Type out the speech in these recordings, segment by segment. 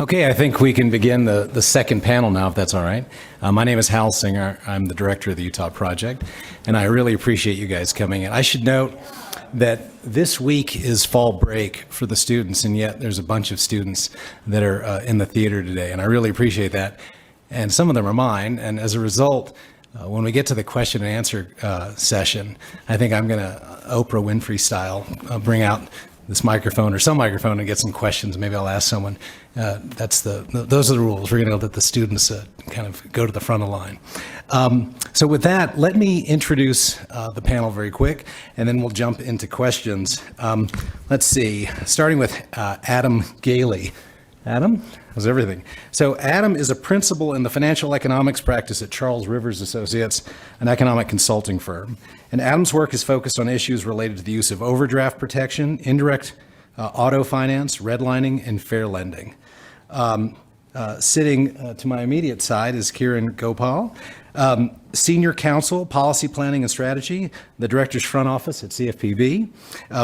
Okay, I think we can begin the second panel now, if that's all right. My name is Hal Singer. I'm the director of the Utah Project, and I really appreciate you guys coming in. I should note that this week is fall break for the students, and yet there's a bunch of students that are in the theater today, and I really appreciate that. And some of them are mine, and as a result, when we get to the question and answer session, I think I'm going to, Oprah Winfrey style, bring out this microphone or some microphone and get some questions. Maybe I'll ask someone. Those are the rules. We're going to let the students kind of go to the front of the line. So with that, let me introduce the panel very quick, and then we'll jump into questions. Let's see, starting with Adam Gailey. Adam, how's everything? So Adam is a principal in the financial economics practice at Charles Rivers Associates, an economic consulting firm. And Adam's work is focused on issues related to the use of overdraft protection, indirect auto finance, redlining, and fair lending. Sitting to my immediate side is Kiren Gopal, Senior Counsel, Policy Planning and Strategy, the Director's Front Office at CFPB,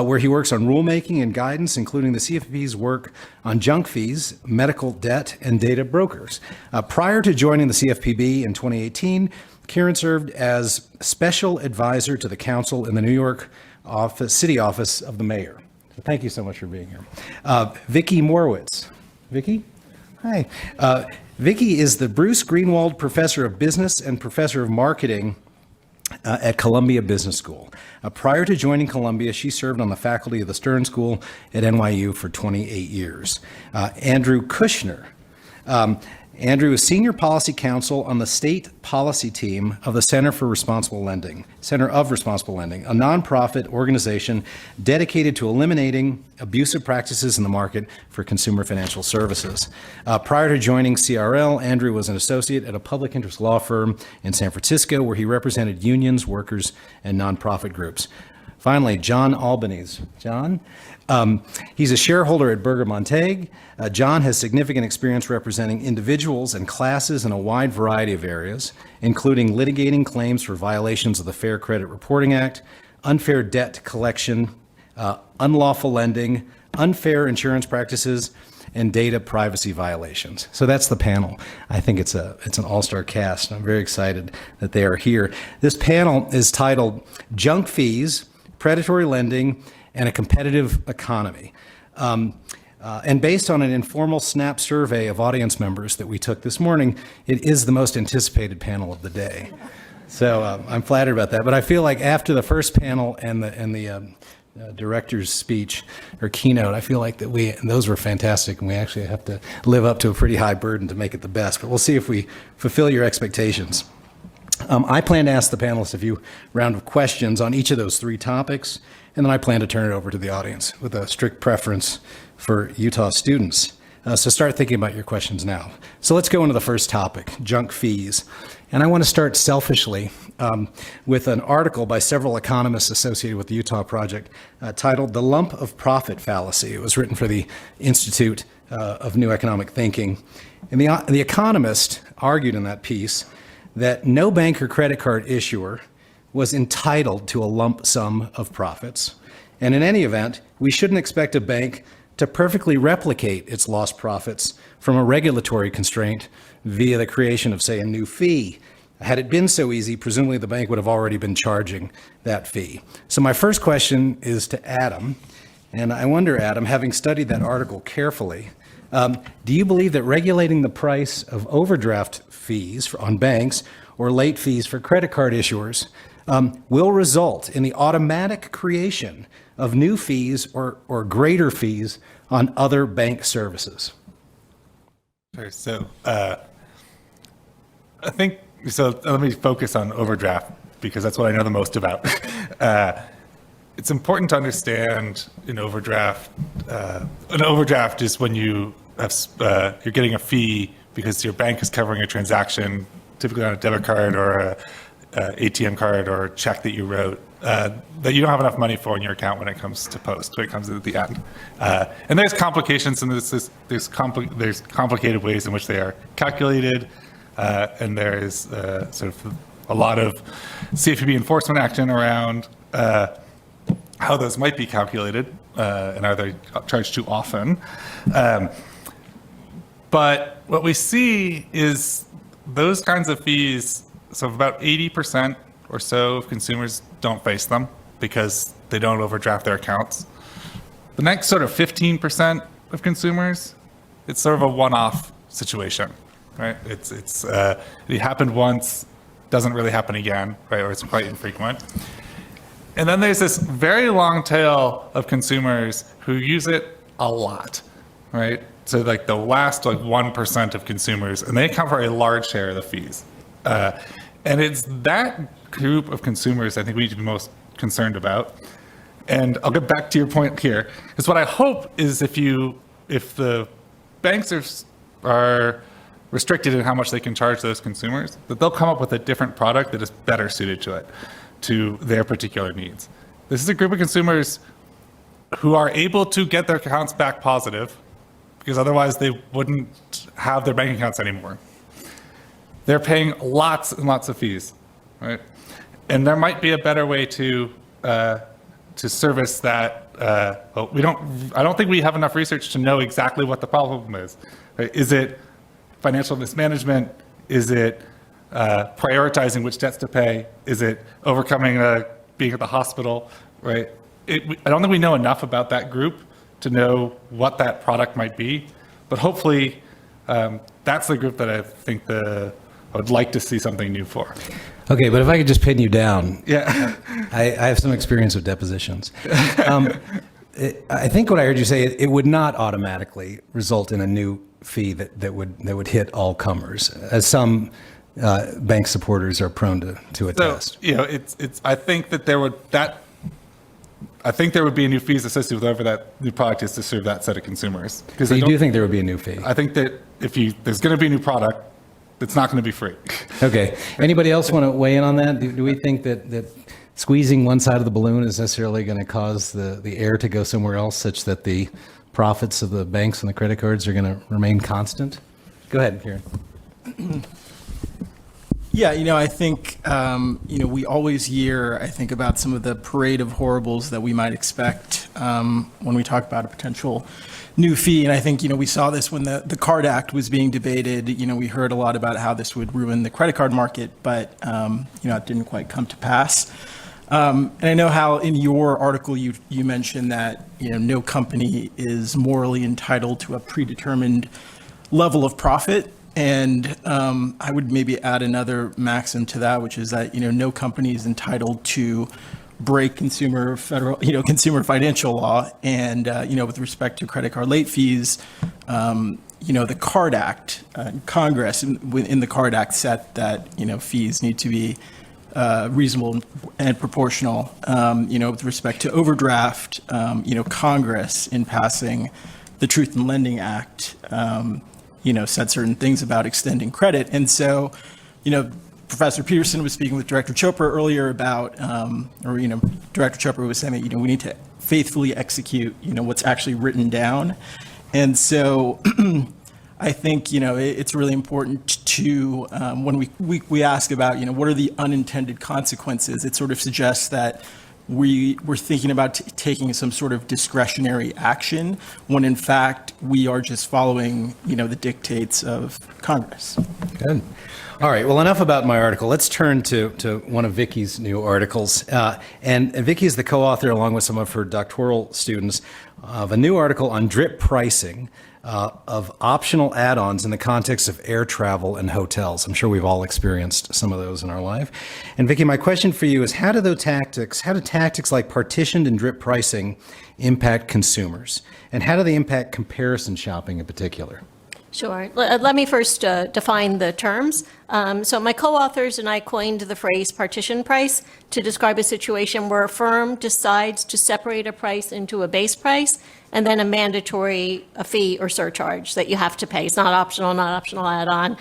where he works on rulemaking and guidance, including the CFPB's work on junk fees, medical debt, and data brokers. Prior to joining the CFPB in 2018, Kiren served as Special Advisor to the Counsel in the New York City Office of the Mayor. So thank you so much for being here. Vicki Morwitz. Vicki? Hi. Vicki is the Bruce Greenwald Professor of Business and Professor of Marketing at Columbia Business School. Prior to joining Columbia, she served on the faculty of the Stern School at NYU for 28 years. Andrew Kushner. Andrew is Senior Policy Counsel on the State Policy Team of the Center of Responsible Lending, a nonprofit organization dedicated to eliminating abusive practices in the market for consumer financial services. Prior to joining CRL, Andrew was an associate at a public interest law firm in San Francisco, where he represented unions, workers, and nonprofit groups. Finally, John Albanese. John? He's a shareholder at Berger Montague. John has significant experience representing individuals and classes in a wide variety of areas, including litigating claims for violations of the Fair Credit Reporting Act, unfair debt collection, unlawful lending, unfair insurance practices, and data privacy violations. So that's the panel. I think it's an all-star cast, and I'm very excited that they are here. This panel is titled Junk Fees, Predatory Lending, and a Competitive Economy. And based on an informal Snap survey of audience members that we took this morning, it is the most anticipated panel of the day. So I'm flattered about that. But I feel like after the first panel and the director's speech or keynote, I feel like those were fantastic, and we actually have to live up to a pretty high burden to make it the best. But we'll see if we fulfill your expectations. I plan to ask the panelists a few round of questions on each of those three topics, and then I plan to turn it over to the audience with a strict preference for Utah students. So start thinking about your questions now. So let's go into the first topic, junk fees. And I want to start selfishly with an article by several economists associated with the Utah Project titled The Lump of Profit Fallacy. It was written for the Institute of New Economic Thinking. And the economist argued in that piece that no bank or credit card issuer was entitled to a lump sum of profits. And in any event, we shouldn't expect a bank to perfectly replicate its lost profits from a regulatory constraint via the creation of, say, a new fee. Had it been so easy, presumably the bank would have already been charging that fee. So my first question is to Adam. And I wonder, Adam, having studied that article carefully, do you believe that regulating the price of overdraft fees on banks or late fees for credit card issuers will result in the automatic creation of new fees or greater fees on other bank services? Sure. So I think, let me focus on overdraft because that's what I know the most about. It's important to understand an overdraft. An overdraft is when you have, you're getting a fee because your bank is covering a transaction, typically on a debit card or a ATM card or a check that you wrote that you don't have enough money for in your account when it comes to post, when it comes at the end. And there's complications, and there's complicated ways in which they are calculated, and there is sort of a lot of CFPB enforcement action around how those might be calculated, and are they charged too often. But what we see is those kinds of fees, so about 80% or so of consumers don't face them because they don't overdraft their accounts. The next sort of 15% of consumers, it's sort of a one-off situation, right? It happened once, doesn't really happen again, right? Or it's quite infrequent. And then there's this very long tail of consumers who use it a lot, right? So like the last 1% of consumers, and they account for a large share of the fees. And it's that group of consumers I think we need to be most concerned about. And I'll get back to your point here, because what I hope is if the banks are restricted in how much they can charge those consumers, that they'll come up with a different product that is better suited to their particular needs. This is a group of consumers who are able to get their accounts back positive, because otherwise they wouldn't have their bank accounts anymore. They're paying lots and lots of fees, right? And there might be a better way to service that. I don't think we have enough research to know exactly what the problem is. Right? Is it financial mismanagement? Is it prioritizing which debts to pay? Is it overcoming being at the hospital? Right? I don't think we know enough about that group to know what that product might be, but hopefully that's the group that I think I would like to see something new for. Okay, but if I could just pin you down. Yeah. I have some experience with depositions. I think what I heard you say, it would not automatically result in a new fee that would hit all comers, as some bank supporters are prone to attest. So, I think that there would be a new fees associated with whatever that new product is to serve that set of consumers. So you do think there would be a new fee? I think that there's going to be a new product, it's not going to be free. Okay. Anybody else want to weigh in on that? Do we think that squeezing one side of the balloon is necessarily going to cause the air to go somewhere else, such that the profits of the banks and the credit cards are going to remain constant? Go ahead, Kiren. Yeah, I think, we always hear, I think, about some of the parade of horribles that we might expect when we talk about a potential new fee. And I think, we saw this when the Card Act was being debated. We heard a lot about how this would ruin the credit card market, but, it didn't quite come to pass. And I know how in your article you mentioned that, no company is morally entitled to a predetermined level of profit. And I would maybe add another maxim to that, which is that, no company is entitled to break consumer financial law. And, with respect to credit card late fees, the Card Act, Congress in the Card Act set that, fees need to be reasonable and proportional. With respect to overdraft, Congress in passing the Truth in Lending Act, said certain things about extending credit. And so, Professor Peterson was speaking with Director Chopra earlier about, Director Chopra was saying that, we need to faithfully execute, what's actually written down. And so I think, it's really important to, when we ask about, what are the unintended consequences, it sort of suggests that we're thinking about taking some sort of discretionary action when in fact we are just following, the dictates of Congress. Good. All right. Well, enough about my article. Let's turn to one of Vicki's new articles. And Vicki is the co-author, along with some of her doctoral students, of a new article on drip pricing of optional add-ons in the context of air travel and hotels. I'm sure we've all experienced some of those in our life. And Vicki, my question for you is, how do tactics like partitioned and drip pricing impact consumers? And how do they impact comparison shopping in particular? Sure. Let me first define the terms. So my co-authors and I coined the phrase partition price to describe a situation where a firm decides to separate a price into a base price and then a mandatory fee or surcharge that you have to pay. It's not optional add-on.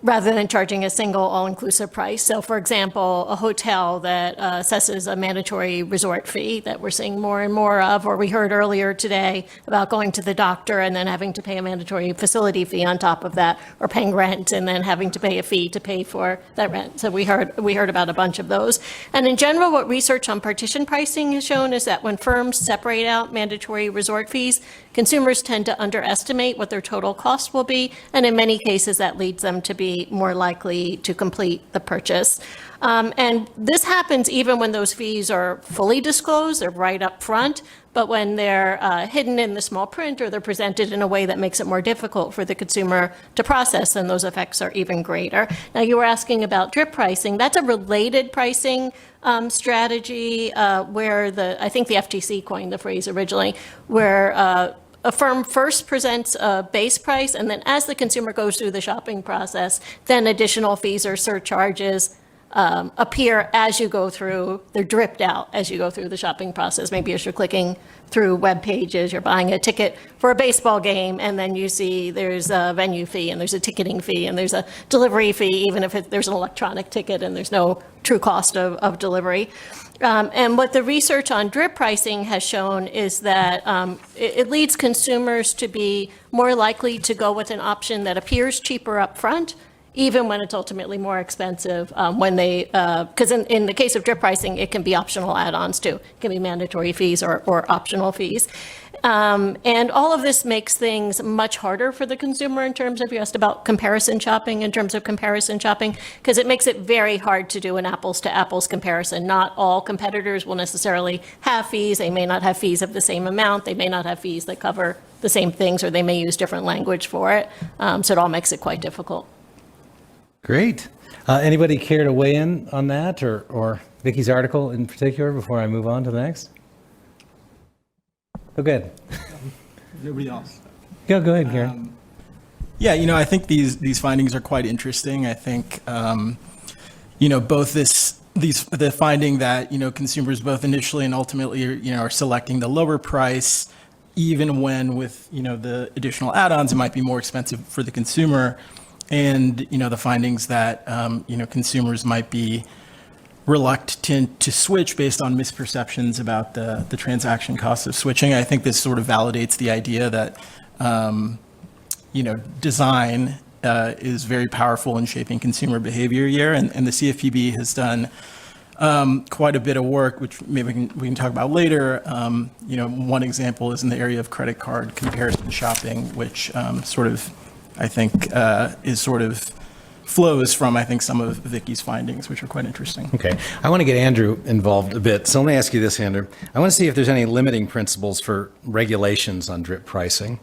rather than charging a single all-inclusive price. So for example, a hotel that assesses a mandatory resort fee that we're seeing more and more of, or we heard earlier today about going to the doctor and then having to pay a mandatory facility fee on top of that, or paying rent and then having to pay a fee to pay for that rent. So we heard about a bunch of those. And in general, what research on partition pricing has shown is that when firms separate out mandatory resort fees, consumers tend to underestimate what their total cost will be, and in many cases that leads them to be more likely to complete the purchase. And this happens even when those fees are fully disclosed, they're right up front, but when they're hidden in the small print or they're presented in a way that makes it more difficult for the consumer to process, then those effects are even greater. Now, you were asking about drip pricing. That's a related pricing strategy where I think the FTC coined the phrase originally, where a firm first presents a base price, and then as the consumer goes through the shopping process, then additional fees or surcharges appear as you go through. They're dripped out as you go through the shopping process. Maybe as you're clicking through web pages, you're buying a ticket for a baseball game, and then you see there's a venue fee, and there's a ticketing fee, and there's a delivery fee, even if there's an electronic ticket and there's no true cost of delivery. And what the research on drip pricing has shown is that it leads consumers to be more likely to go with an option that appears cheaper up front, even when it's ultimately more expensive when they, because in the case of drip pricing, it can be optional add-ons too. It can be mandatory fees or optional fees. And all of this makes things much harder for the consumer in terms of, you asked about comparison shopping, because it makes it very hard to do an apples to apples comparison. Not all competitors will necessarily have fees. They may not have fees of the same amount. They may not have fees that cover the same things, or they may use different language for it. So it all makes it quite difficult. Great. Anybody care to weigh in on that or Vicki's article in particular before I move on to the next? Go ahead. Nobody else? Go ahead, Kiren. Yeah, I think these findings are quite interesting. I think, both the finding that, consumers both initially and ultimately, are selecting the lower price, even when with, the additional add-ons, it might be more expensive for the consumer. And, the findings that, consumers might be reluctant to switch based on misperceptions about the transaction costs of switching. I think this sort of validates the idea that, design is very powerful in shaping consumer behavior here. And the CFPB has done quite a bit of work, which maybe we can talk about later. One example is in the area of credit card comparison shopping, which I think flows from, some of Vicki's findings, which are quite interesting. Okay. I want to get Andrew involved a bit. So let me ask you this, Andrew. I want to see if there's any limiting principles for regulations on drip pricing.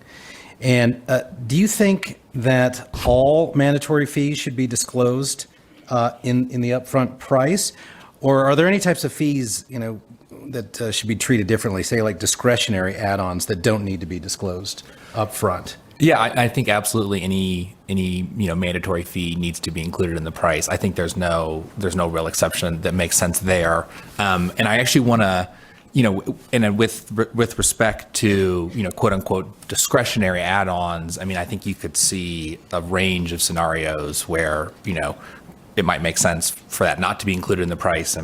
And do you think that all mandatory fees should be disclosed in the upfront price? Or are there any types of fees, that should be treated differently, say like discretionary add-ons that don't need to be disclosed upfront? Yeah, I think absolutely any mandatory fee needs to be included in the price. I think there's no real exception that makes sense there. And I actually want to, and with respect to quote unquote discretionary add-ons, I think you could see a range of scenarios where it might make sense for that not to be included in the price.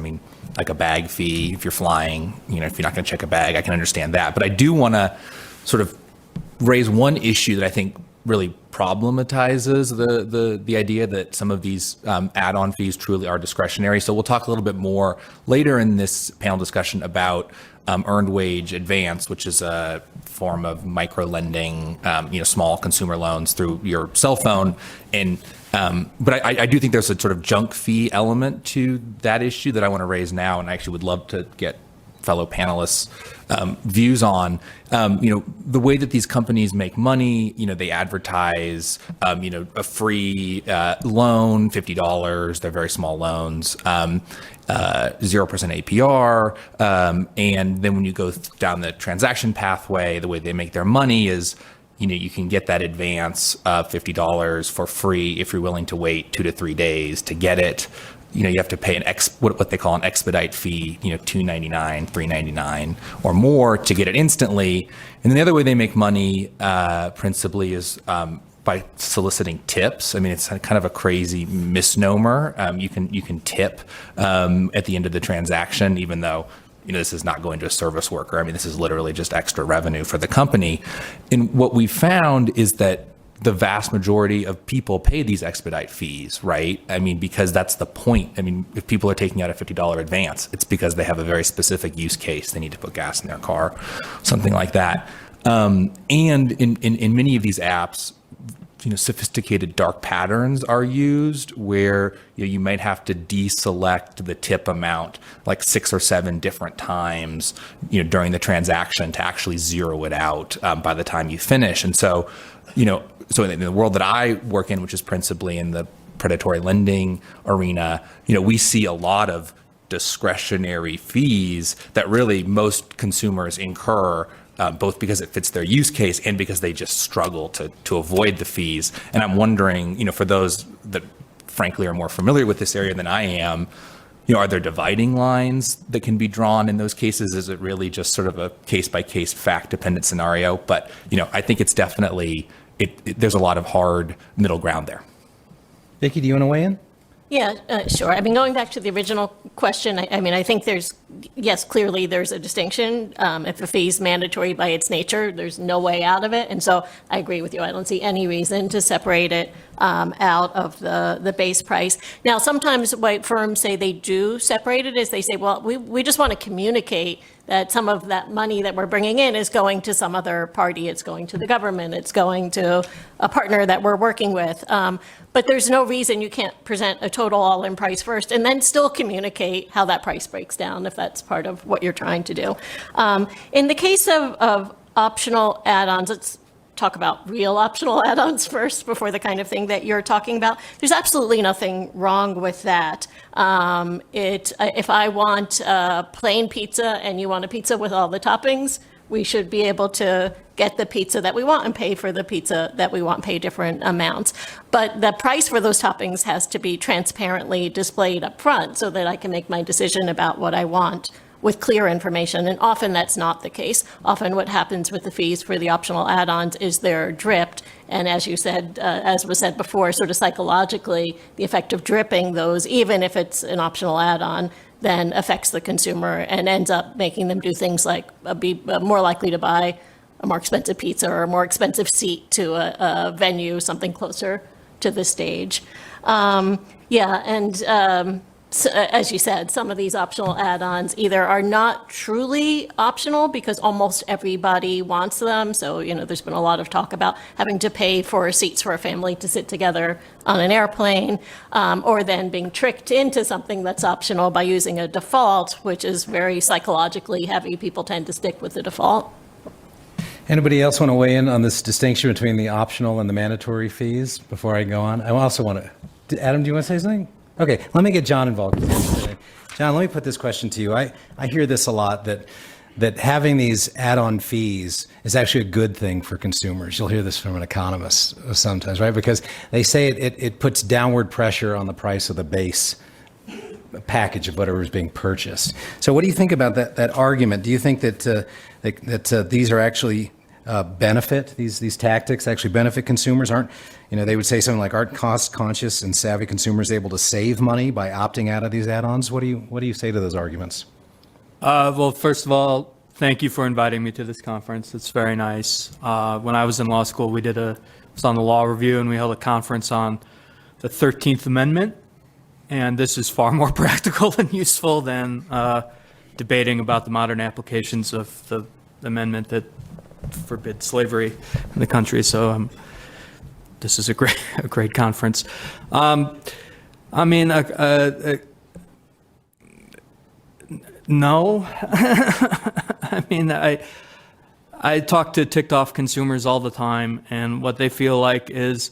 Like a bag fee if you're flying, if you're not going to check a bag, I can understand that. But I do want to sort of raise one issue that I think really problematizes the idea that some of these add-on fees truly are discretionary. So we'll talk a little bit more later in this panel discussion about earned wage advance, which is a form of micro lending, small consumer loans through your cell phone. And but I do think there's a sort of junk fee element to that issue that I want to raise now, and I actually would love to get fellow panelists' views on. The way that these companies make money, they advertise, a free loan, $50. They're very small loans, 0% APR. And then when you go down the transaction pathway, the way they make their money is, you can get that advance of $50 for free if you're willing to wait 2 to 3 days to get it. You have to pay what they call an expedite fee, $2.99, $3.99 or more to get it instantly. And then the other way they make money principally is by by soliciting tips. I mean, it's kind of a crazy misnomer. You can tip at the end of the transaction, even though this is not going to a service worker. I mean, this is literally just extra revenue for the company. And what we found is that the vast majority of people pay these expedite fees, right? I mean, because that's the point. I mean, if people are taking out a $50 advance, it's because they have a very specific use case. They need to put gas in their car, something like that. And in many of these apps, sophisticated dark patterns are used where you might have to deselect the tip amount like 6 or 7 different times during the transaction to actually zero it out by the time you finish. And so so in the world that I work in, which is principally in the predatory lending arena, we see a lot of discretionary fees that really most consumers incur, both because it fits their use case and because they just struggle to avoid the fees. And I'm wondering, for those that frankly are more familiar with this area than I am, are there dividing lines that can be drawn in those cases? Is it really just sort of a case-by-case fact-dependent scenario? But, I think it's definitely, there's a lot of hard middle ground there. Vicki, do you want to weigh in? Yeah, sure. I mean, going back to the original question, I mean, I think yes, clearly there's a distinction. If a fee is mandatory by its nature, there's no way out of it. And so I agree with you. I don't see any reason to separate it out of the base price. Now, sometimes what firms say they do separate it is they say, well, we just want to communicate that some of that money that we're bringing in is going to some other party. It's going to the government. It's going to a partner that we're working with. But there's no reason you can't present a total all-in price first and then still communicate how that price breaks down if that's part of what you're trying to do. In the case of optional add-ons, let's talk about real optional add-ons first before the kind of thing that you're talking about. There's absolutely nothing wrong with that. If I want plain pizza and you want a pizza with all the toppings, we should be able to get the pizza that we want and pay for the pizza that we want, pay different amounts. But the price for those toppings has to be transparently displayed up front so that I can make my decision about what I want with clear information. And often that's not the case. Often what happens with the fees for the optional add-ons is they're dripped. And as you said, as was said before, sort of psychologically, the effect of dripping those, even if it's an optional add-on, then affects the consumer and ends up making them do things like be more likely to buy a more expensive pizza or a more expensive seat to a venue, something closer to the stage. So, as you said, some of these optional add-ons either are not truly optional because almost everybody wants them. So, there's been a lot of talk about having to pay for seats for a family to sit together on an airplane, or then being tricked into something that's optional by using a default, which is very psychologically heavy. People tend to stick with the default. Anybody else want to weigh in on this distinction between the optional and the mandatory fees before I go on? I also want to, Adam, do you want to say something? Okay, let me get John involved. John, let me put this question to you. I hear this a lot, that having these add-on fees is actually a good thing for consumers. You'll hear this from an economist sometimes, right? Because they say it puts downward pressure on the price of the base package of whatever is being purchased. So what do you think about that argument? Do you think that these are actually these tactics actually benefit consumers? They would say something like, aren't cost conscious and savvy consumers able to save money by opting out of these add-ons? What do you say to those arguments? Well, first of all, thank you for inviting me to this conference. It's very nice. When I was in law school, was on the law review, and we held a conference on the 13th Amendment. And this is far more practical and useful than debating about the modern applications of the amendment that forbids slavery in the country. So this is a great conference. No. I talk to ticked off consumers all the time, and what they feel like is,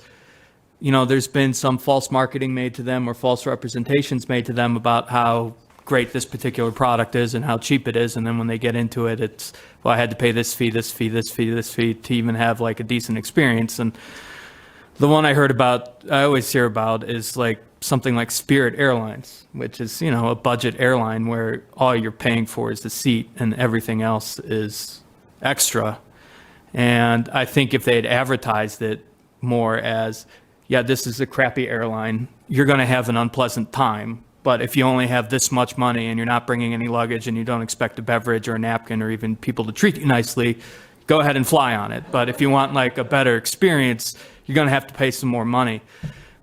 there's been some false marketing made to them or false representations made to them about how great this particular product is and how cheap it is. And then when they get into it, it's, well, I had to pay this fee to even have like a decent experience. And the one I always hear about is like something like Spirit Airlines, which is, a budget airline where all you're paying for is the seat and everything else is extra. And I think if they had advertised it more as, yeah, this is a crappy airline. You're going to have an unpleasant time. But if you only have this much money and you're not bringing any luggage and you don't expect a beverage or a napkin or even people to treat you nicely, go ahead and fly on it. But if you want like a better experience, you're going to have to pay some more money.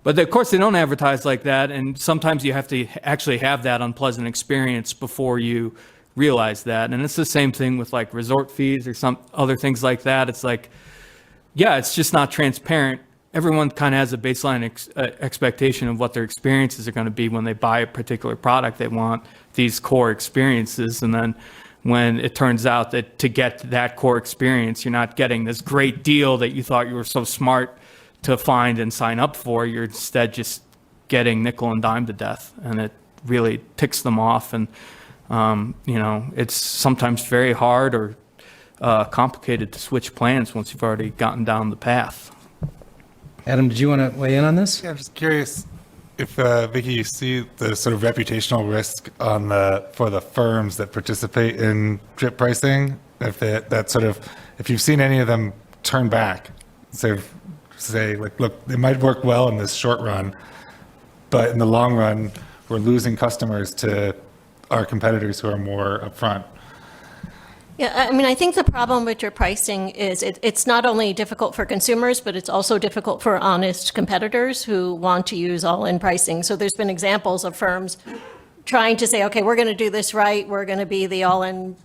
But of course, they don't advertise like that. And sometimes you have to actually have that unpleasant experience before you realize that. And it's the same thing with like resort fees or some other things like that. It's like, yeah, it's just not transparent. Everyone kind of has a baseline expectation of what their experiences are going to be when they buy a particular product. They want these core experiences. And then when it turns out that to get that core experience, you're not getting this great deal that you thought you were so smart to find and sign up for, you're instead just getting nickel and dime to death. And it really ticks them off. And, it's sometimes very hard or complicated to switch plans once you've already gotten down the path. Adam, did you want to weigh in on this? Yeah, I'm just curious if, Vicki, you see the sort of reputational risk for the firms that participate in drip pricing, if you've seen any of them turn back, say like, look, it might work well in this short run, but in the long run, we're losing customers to our competitors who are more upfront. Yeah, I mean, I think the problem with your pricing is it's not only difficult for consumers, but it's also difficult for honest competitors who want to use all-in pricing. So there's been examples of firms trying to say, okay, we're going to do this right. We're going to be the all-in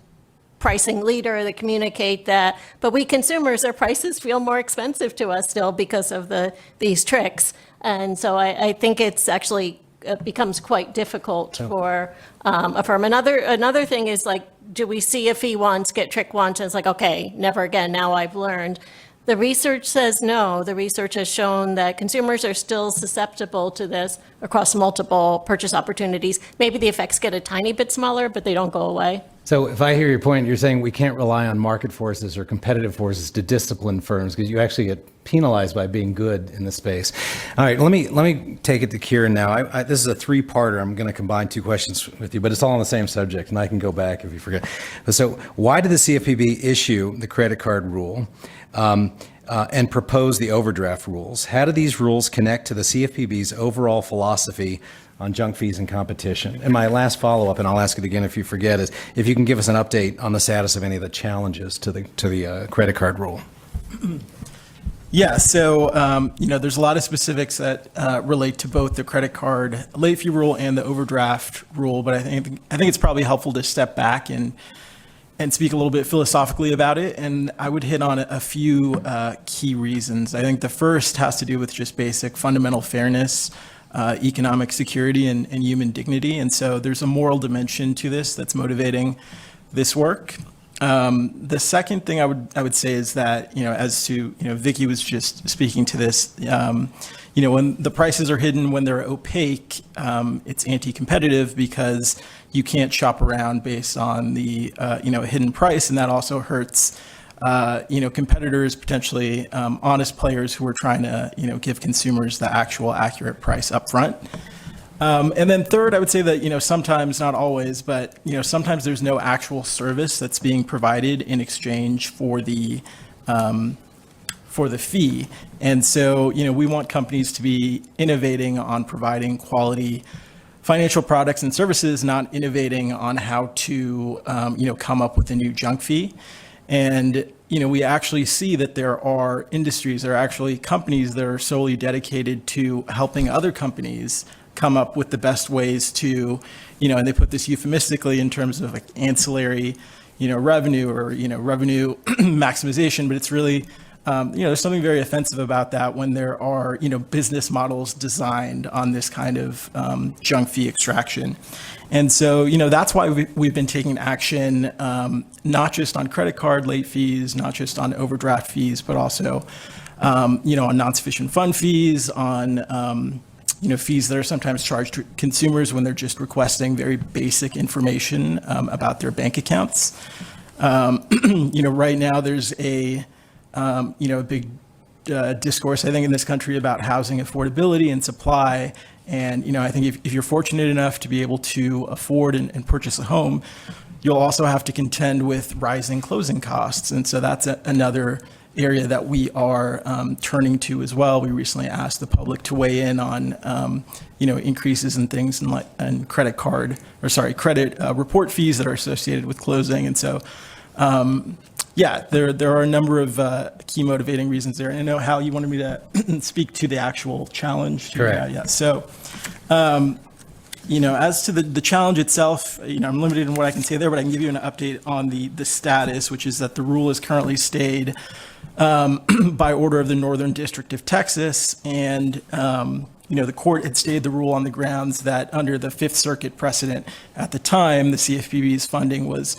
pricing leader that communicate that. But we consumers, our prices feel more expensive to us still because of these tricks. And so I think it's actually becomes quite difficult for a firm. Another thing is like, do we see a fee once, get tricked once, and it's like, okay, never again, now I've learned. The research says no. The research has shown that consumers are still susceptible to this across multiple purchase opportunities. Maybe the effects get a tiny bit smaller, but they don't go away. So if I hear your point, you're saying we can't rely on market forces or competitive forces to discipline firms because you actually get penalized by being good in the space. All right, let me take it to Kiren now. This is a three-parter. I'm going to combine two questions with you, but it's all on the same subject, and I can go back if you forget. So why did the CFPB issue the credit card rule and propose the overdraft rules? How do these rules connect to the CFPB's overall philosophy on junk fees and competition? And my last follow-up, and I'll ask it again if you forget, is if you can give us an update on the status of any of the challenges to the credit card rule. Yeah, so there's a lot of specifics that relate to both the credit card late fee rule and the overdraft rule, but I think it's probably helpful to step back and speak a little bit philosophically about it. And I would hit on a few key reasons. I think the first has to do with just basic fundamental fairness, economic security, and human dignity. And so there's a moral dimension to this that's motivating this work. The second thing I would say is that, as to, Vicki was just speaking to this, when the prices are hidden, when they're opaque, it's anti-competitive because you can't shop around based on the, hidden price. And that also hurts, competitors, potentially honest players who are trying to, give consumers the actual accurate price up front. And then third, I would say that, sometimes, not always, but, sometimes there's no actual service that's being provided in exchange for the fee. And so, we want companies to be innovating on providing quality financial products and services, not innovating on how to, come up with a new junk fee. And, we actually see that there are industries, there are actually companies that are solely dedicated to helping other companies come up with the best ways to, and they put this euphemistically in terms of like ancillary, revenue or, revenue maximization, but it's really, there's something very offensive about that when there are, business models designed on this kind of junk fee extraction. And so, that's why we've been taking action, not just on credit card late fees, not just on overdraft fees, but also, on non-sufficient fund fees, on, fees that are sometimes charged to consumers when they're just requesting very basic information about their bank accounts. Right now there's a big discourse, I think, in this country about housing affordability and supply. And, I think if you're fortunate enough to be able to afford and purchase a home, you'll also have to contend with rising closing costs. And so that's another area that we are turning to as well. We recently asked the public to weigh in on, increases in things and credit report fees that are associated with closing. And so, there are a number of key motivating reasons there. And I know, Hal, you wanted me to speak to the actual challenge. Correct. Yeah. So, as to the challenge itself, I'm limited in what I can say there, but I can give you an update on the status, which is that the rule is currently stayed by order of the Northern District of Texas. And, the court had stayed the rule on the grounds that under the Fifth Circuit precedent at the time, the CFPB's funding was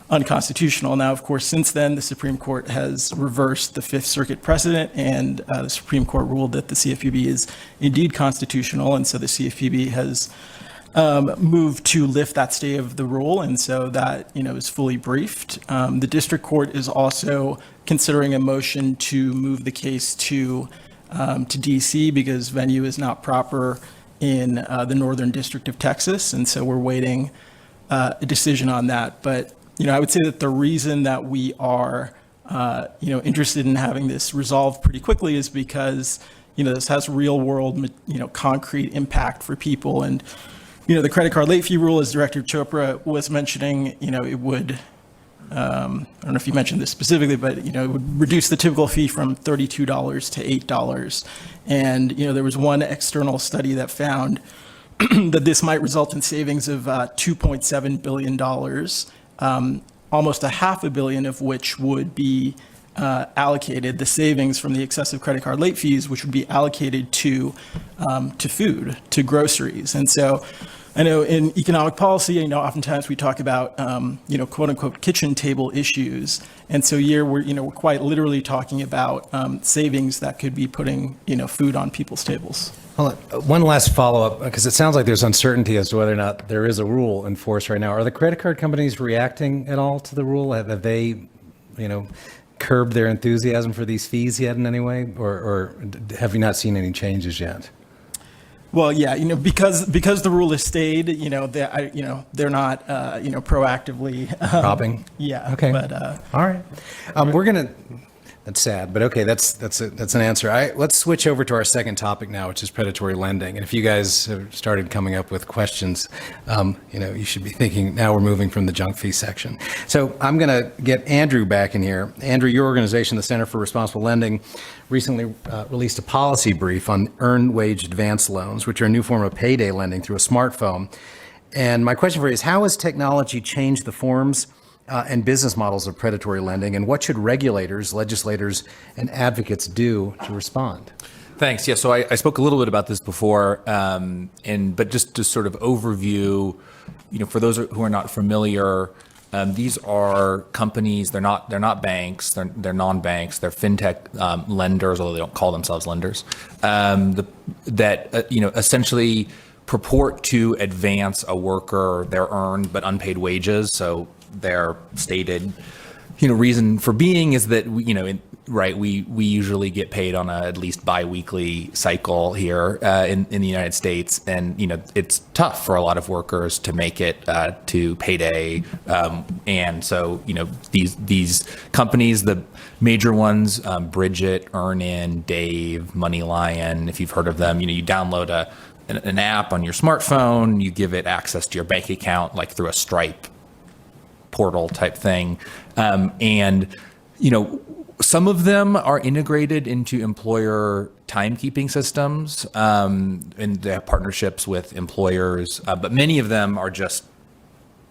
unconstitutional. Now, of course, since then, the Supreme Court has reversed the Fifth Circuit precedent, and the Supreme Court ruled that the CFPB is indeed constitutional. And so the CFPB has moved to lift that stay of the rule, and so that is fully briefed. The district court is also considering a motion to move the case to DC because venue is not proper in the Northern District of Texas, and so we're waiting a decision on that. But I would say that the reason that we are interested in having this resolved pretty quickly is because this has real world concrete impact for people. And the credit card late fee rule, as Director Chopra was mentioning, it would, I don't know if you mentioned this specifically, but, it would reduce the typical fee from $32 to $8. And, there was one external study that found that this might result in savings of $2.7 billion, almost $500 million of which would be allocated, the savings from the excessive credit card late fees, which would be allocated to food, to groceries. And so I know in economic policy, oftentimes we talk about, quote unquote, kitchen table issues. And so here we're quite literally talking about savings that could be putting, food on people's tables. Hold on. One last follow-up, because it sounds like there's uncertainty as to whether or not there is a rule in force right now. Are the credit card companies reacting at all to the rule? Have they, curbed their enthusiasm for these fees yet in any way? Or have you not seen any changes yet? Well, yeah, because the rule is stayed, they're not, proactively Robbing? Yeah. Okay. But all right. We're gonna. That's sad, but okay, that's an answer. Let's switch over to our second topic now, which is predatory lending. And if you guys have started coming up with questions, you should be thinking now we're moving from the junk fee section. So I'm going to get Andrew back in here. Andrew, your organization, the Center for Responsible Lending, recently released a policy brief on earned wage advance loans, which are a new form of payday lending through a smartphone. And my question for you is, how has technology changed the forms and business models of predatory lending, and what should regulators, legislators, and advocates do to respond? Thanks. Yeah, so I spoke a little bit about this before, but just to sort of overview, for those who are not familiar, these are companies. They're not banks. They're non-banks. They're fintech lenders, although they don't call themselves lenders. That essentially purport to advance a worker their earned but unpaid wages. So their stated, reason for being is that we usually get paid on a at least biweekly cycle here in the United States, and it's tough for a lot of workers to make it to payday, and so these companies, the major ones, Bridget, Earnin, Dave, MoneyLion, if you've heard of them, you download an app on your smartphone, you give it access to your bank account like through a Stripe portal type thing. Some of them are integrated into employer timekeeping systems, and they have partnerships with employers, but many of them are just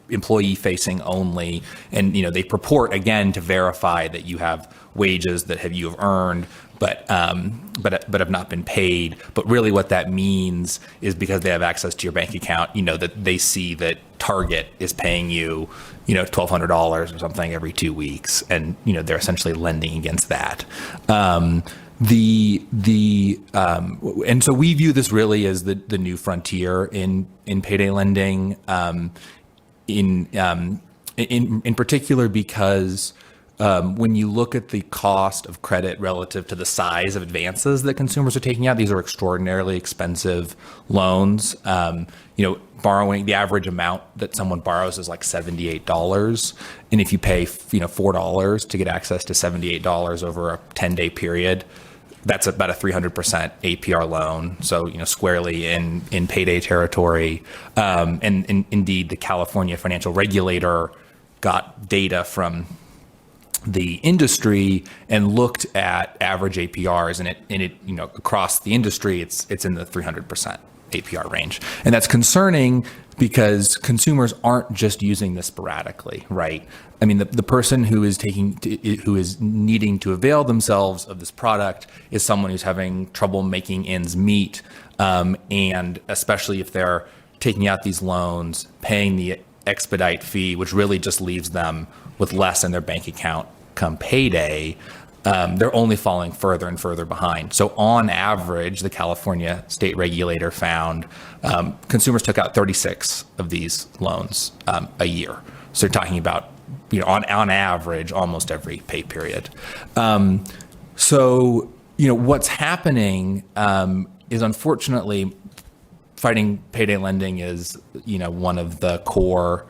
employee facing only. And, they purport again to verify that you have wages that you have earned, but have not been paid. But really what that means is because they have access to your bank account, that they see that Target is paying you, $1,200 or something every 2 weeks. And, they're essentially lending against that. And so we view this really as the new frontier in payday lending, in particular because when you look at the cost of credit relative to the size of advances that consumers are taking out, these are extraordinarily expensive loans. Borrowing, the average amount that someone borrows is like $78. And if you pay, $4 to get access to $78 over a 10-day period, that's about a 300% APR loan. So, squarely in payday territory. And indeed, the California financial regulator got data from the industry and looked at average APRs, and it across the industry, it's in the 300% APR range. And that's concerning because consumers aren't just using this sporadically, right? I mean, the person who is needing to avail themselves of this product is someone who's having trouble making ends meet. And especially if they're taking out these loans, paying the expedite fee, which really just leaves them with less in their bank account come payday, they're only falling further and further behind. So on average, the California state regulator found consumers took out 36 of these loans a year. So you're talking about, on average, almost every pay period. What's happening is, unfortunately, fighting payday lending is, one of the core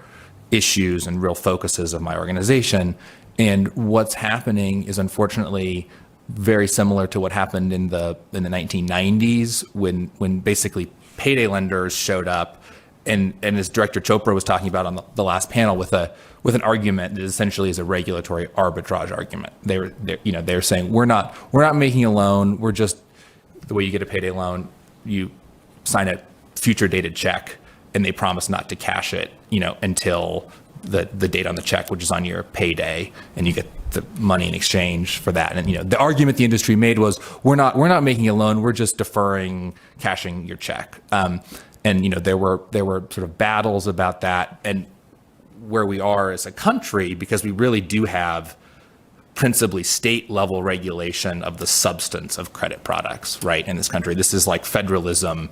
issues and real focuses of my organization. And what's happening is, unfortunately, very similar to what happened in the 1990s when basically payday lenders showed up, and as Director Chopra was talking about on the last panel, with an argument that essentially is a regulatory arbitrage argument. They're saying we're not making a loan. We're just, the way you get a payday loan, you sign a future dated check, and they promise not to cash it, until the date on the check, which is on your payday, and you get the money in exchange for that. And the argument the industry made was, we're not making a loan, we're just deferring cashing your check. And there were sort of battles about that, and where we are as a country, because we really do have principally state level regulation of the substance of credit products, right, in this country. This is like federalism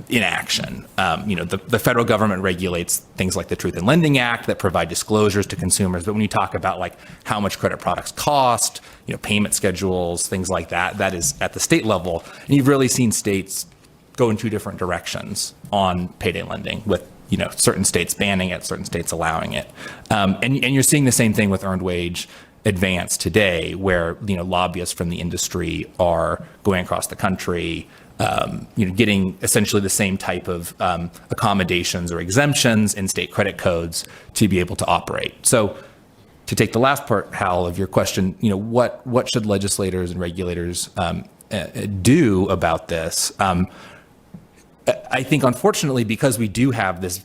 in action. The federal government regulates things like the Truth in Lending Act that provide disclosures to consumers. But when you talk about like how much credit products cost, payment schedules, things like that, that is at the state level. And you've really seen states go in two different directions on payday lending, with certain states banning it, certain states allowing it. And you're seeing the same thing with earned wage advance today, where lobbyists from the industry are going across the country, getting essentially the same type of accommodations or exemptions in state credit codes to be able to operate. So, to take the last part, Hal, of your question, what should legislators and regulators do about this? I think, unfortunately, because we do have this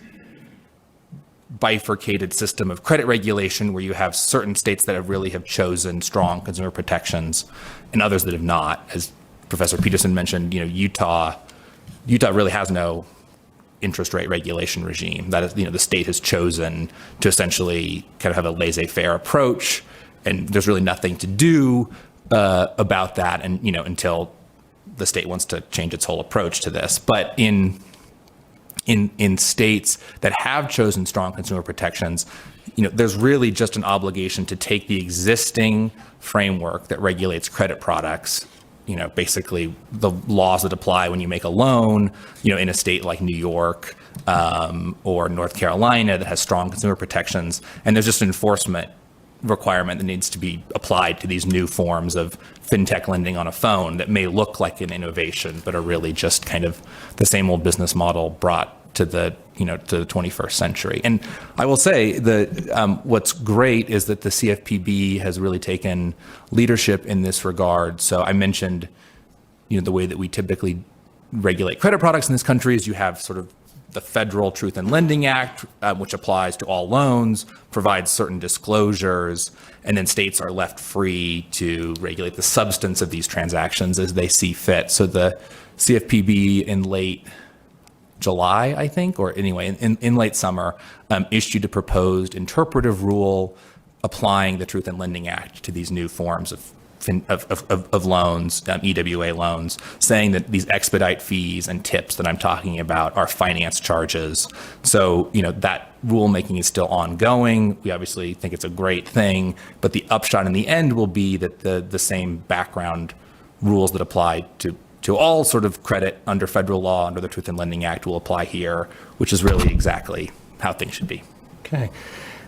bifurcated system of credit regulation, where you have certain states that really have chosen strong consumer protections and others that have not, as Professor Peterson mentioned, Utah really has no interest rate regulation regime. That is, the state has chosen to essentially kind of have a laissez-faire approach, and there's really nothing to do about that, and until the state wants to change its whole approach to this. But in states that have chosen strong consumer protections, there's really just an obligation to take the existing framework that regulates credit products, basically the laws that apply when you make a loan, in a state like New York or North Carolina that has strong consumer protections, and there's just an enforcement requirement that needs to be applied to these new forms of fintech lending on a phone that may look like an innovation, but are really just kind of the same old business model brought to the to the 21st century. And I will say that what's great is that the CFPB has really taken leadership in this regard. So I mentioned, the way that we typically regulate credit products in this country is you have sort of the Federal Truth in Lending Act, which applies to all loans, provides certain disclosures, and then states are left free to regulate the substance of these transactions as they see fit. So the CFPB in late July, I think, or anyway, in late summer, issued a proposed interpretive rule applying the Truth in Lending Act to these new forms of of loans, EWA loans, saying that these expedite fees and tips that I'm talking about are finance charges. So, that rulemaking is still ongoing. We obviously think it's a great thing, but the upshot in the end will be that the same background rules that apply to all sort of credit under federal law, under the Truth in Lending Act, will apply here, which is really exactly how things should be. Okay.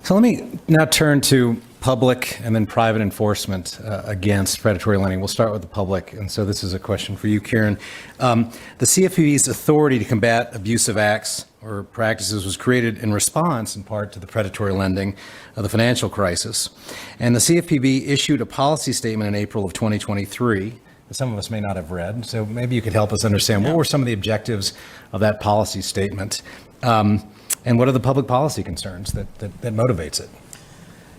So let me now turn to public and then private enforcement against predatory lending. We'll start with the public. And so this is a question for you, Kiren. The CFPB's authority to combat abusive acts or practices was created in response, in part, to the predatory lending of the financial crisis. And the CFPB issued a policy statement in April of 2023 that some of us may not have read. So maybe you could help us understand what were some of the objectives of that policy statement, and what are the public policy concerns that motivates it?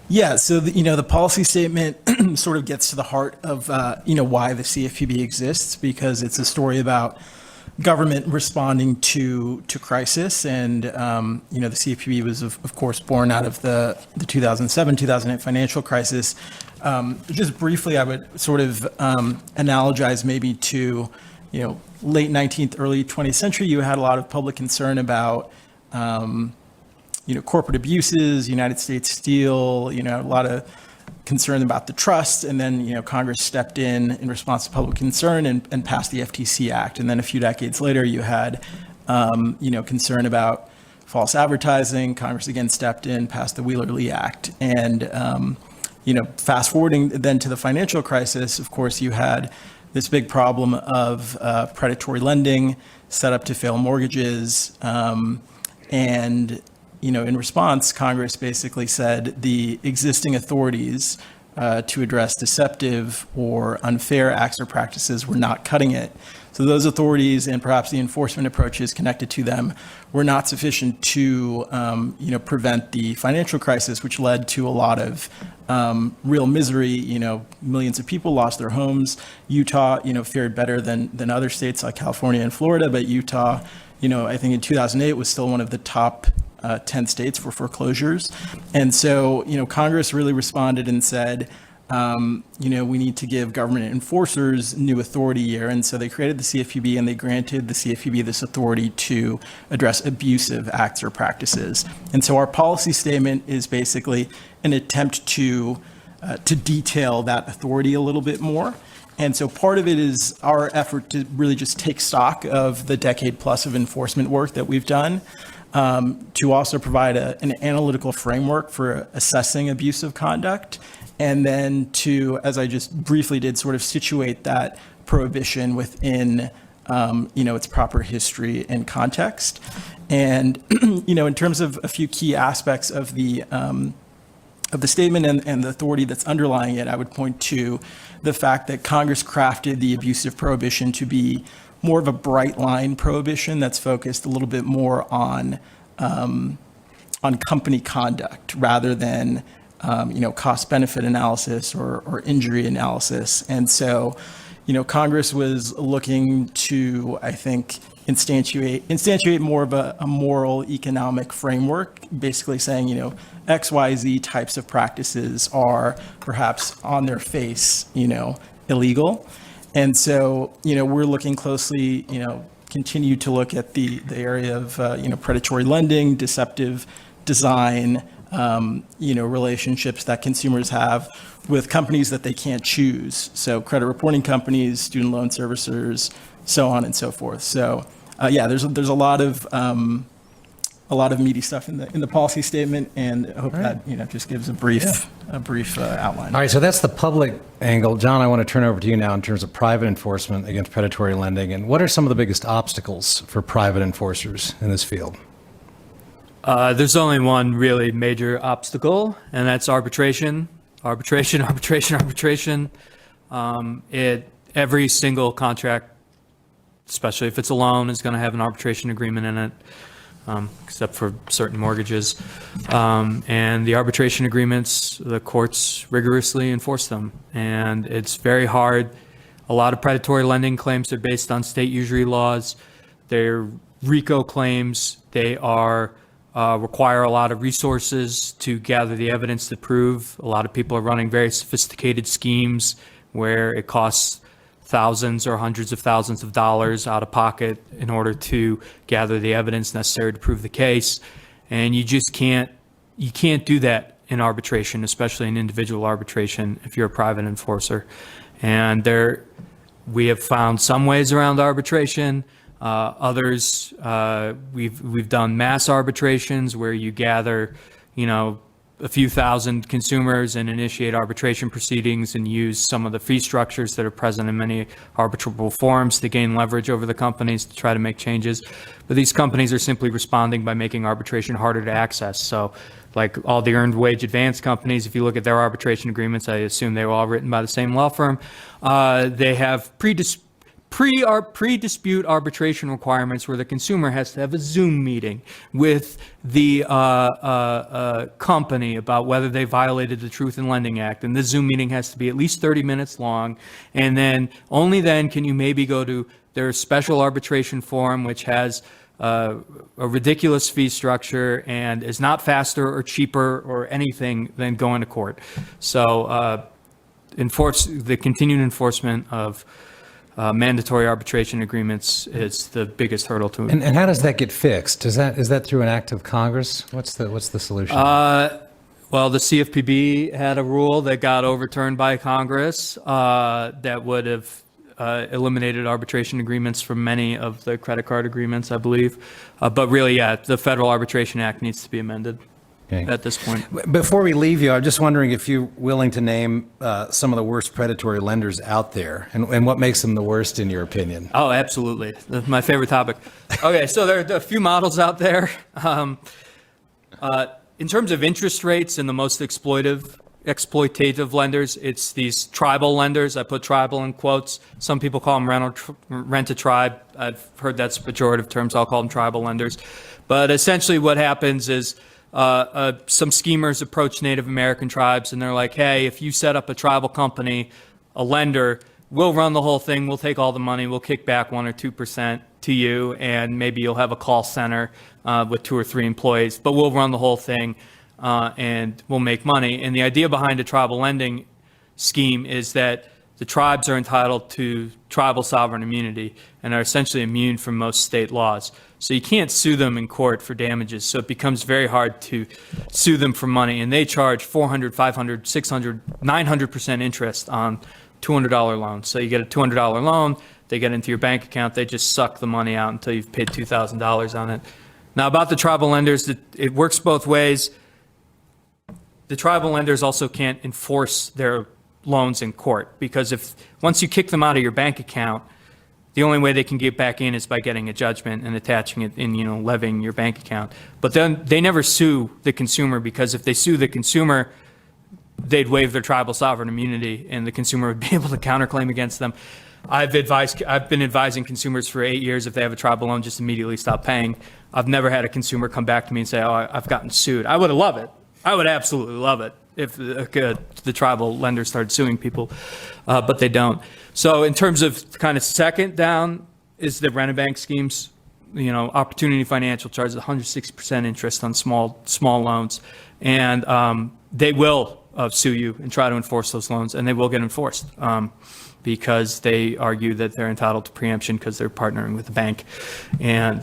Yeah, so the policy statement sort of gets to the heart of why the CFPB exists, because it's a story about government responding to crisis, and the CFPB was of course born out of the 2007-2008 financial crisis. Just briefly, I would sort of analogize maybe to late 19th, early 20th century. You had a lot of public concern about corporate abuses, United States Steel, a lot of concern about the trust. And then, Congress stepped in response to public concern and passed the FTC Act. And then a few decades later, you had, concern about false advertising. Congress again stepped in, passed the Wheeler-Lee Act. And, fast forwarding then to the financial crisis, of course, you had this big problem of predatory lending, set up to fail mortgages. And, in response, Congress basically said the existing authorities to address deceptive or unfair acts or practices were not cutting it. So those authorities and perhaps the enforcement approaches connected to them were not sufficient to, prevent the financial crisis, which led to a lot of real misery. Millions of people lost their homes. Utah, fared better than other states like California and Florida, but Utah, I think in 2008 was still one of the top 10 states for foreclosures. And so, Congress really responded and said, we need to give government enforcers new authority here. And so they created the CFPB, and they granted the CFPB this authority to address abusive acts or practices. And so our policy statement is basically an attempt to detail that authority a little bit more. And so part of it is our effort to really just take stock of the decade plus of enforcement work that we've done, to also provide an analytical framework for assessing abusive conduct, and then to, as I just briefly did, sort of situate that prohibition within, its proper history and context. And, in terms of a few key aspects of the statement and the authority that's underlying it, I would point to the fact that Congress crafted the abusive prohibition to be more of a bright line prohibition that's focused a little bit more on company conduct rather than cost benefit analysis or injury analysis. And so, Congress was looking to, I think, instantiate more of a moral economic framework, basically saying, X, Y, Z types of practices are perhaps on their face, illegal. And so, we're looking closely, continue to look at the area of, predatory lending, deceptive design, relationships that consumers have with companies that they can't choose. So credit reporting companies, student loan servicers, so on and so forth. So, there's a lot of meaty stuff in the policy statement, and I hope that just gives a brief outline. All right, so that's the public angle. John, I want to turn over to you now in terms of private enforcement against predatory lending, and what are some of the biggest obstacles for private enforcers in this field? There's only one really major obstacle, and that's arbitration. Arbitration. Every single contract, especially if it's a loan, is going to have an arbitration agreement in it. Except for certain mortgages. And the arbitration agreements, the courts rigorously enforce them. And it's very hard. A lot of predatory lending claims are based on state usury laws. They're RICO claims. They require a lot of resources to gather the evidence to prove. A lot of people are running very sophisticated schemes where it costs thousands or hundreds of thousands of dollars out of pocket in order to gather the evidence necessary to prove the case. And you just can't do that in arbitration, especially in individual arbitration, if you're a private enforcer. And we have found some ways around arbitration. Others, we've done mass arbitrations where you gather, a few thousand consumers and initiate arbitration proceedings and use some of the fee structures that are present in many arbitrable forums to gain leverage over the companies to try to make changes. But these companies are simply responding by making arbitration harder to access. So like all the earned wage advance companies, if you look at their arbitration agreements, I assume they were all written by the same law firm. They have pre-dispute arbitration requirements where the consumer has to have a Zoom meeting with the company about whether they violated the Truth in Lending Act. And this Zoom meeting has to be at least 30 minutes long. And then only then can you maybe go to their special arbitration forum, which has a ridiculous fee structure and is not faster or cheaper or anything than going to court. So the continued enforcement of mandatory arbitration agreements is the biggest hurdle to it. And how does that get fixed? Is that through an act of Congress? What's the solution? Well, the CFPB had a rule that got overturned by Congress that would have eliminated arbitration agreements from many of the credit card agreements, I believe. But really, the Federal Arbitration Act needs to be amended at this point. Before we leave you, I'm just wondering if you're willing to name some of the worst predatory lenders out there and what makes them the worst in your opinion. Oh, absolutely. That's my favorite topic. Okay, so there are a few models out there. In terms of interest rates and the most exploitative lenders, it's these tribal lenders. I put tribal in quotes. Some people call them rent-a-tribe. I've heard that's pejorative terms. I'll call them tribal lenders. But essentially what happens is some schemers approach Native American tribes and they're like, hey, if you set up a tribal company, a lender, we'll run the whole thing. We'll take all the money. We'll kick back 1 or 2% to you. And maybe you'll have a call center with 2 or 3 employees, but we'll run the whole thing and we'll make money. And the idea behind a tribal lending scheme is that the tribes are entitled to tribal sovereign immunity and are essentially immune from most state laws. So you can't sue them in court for damages. So it becomes very hard to sue them for money. And they charge 400, 500, 600, 900% interest on $200 loans. So you get a $200 loan, they get into your bank account, they just suck the money out until you've paid $2,000 on it. Now about the tribal lenders, it works both ways. The tribal lenders also can't enforce their loans in court because once you kick them out of your bank account, the only way they can get back in is by getting a judgment and attaching it in, levying your bank account. But then they never sue the consumer because if they sue the consumer, they'd waive their tribal sovereign immunity and the consumer would be able to counterclaim against them. I've been advising consumers for 8 years if they have a tribal loan, just immediately stop paying. I've never had a consumer come back to me and say, oh, I've gotten sued. I would love it. I would absolutely love it if the tribal lenders started suing people, but they don't. So in terms of kind of second down is the rent-a-bank schemes. Opportunity Financial charges 160% interest on small loans, and they will sue you and try to enforce those loans, and they will get enforced because they argue that they're entitled to preemption because they're partnering with the bank. And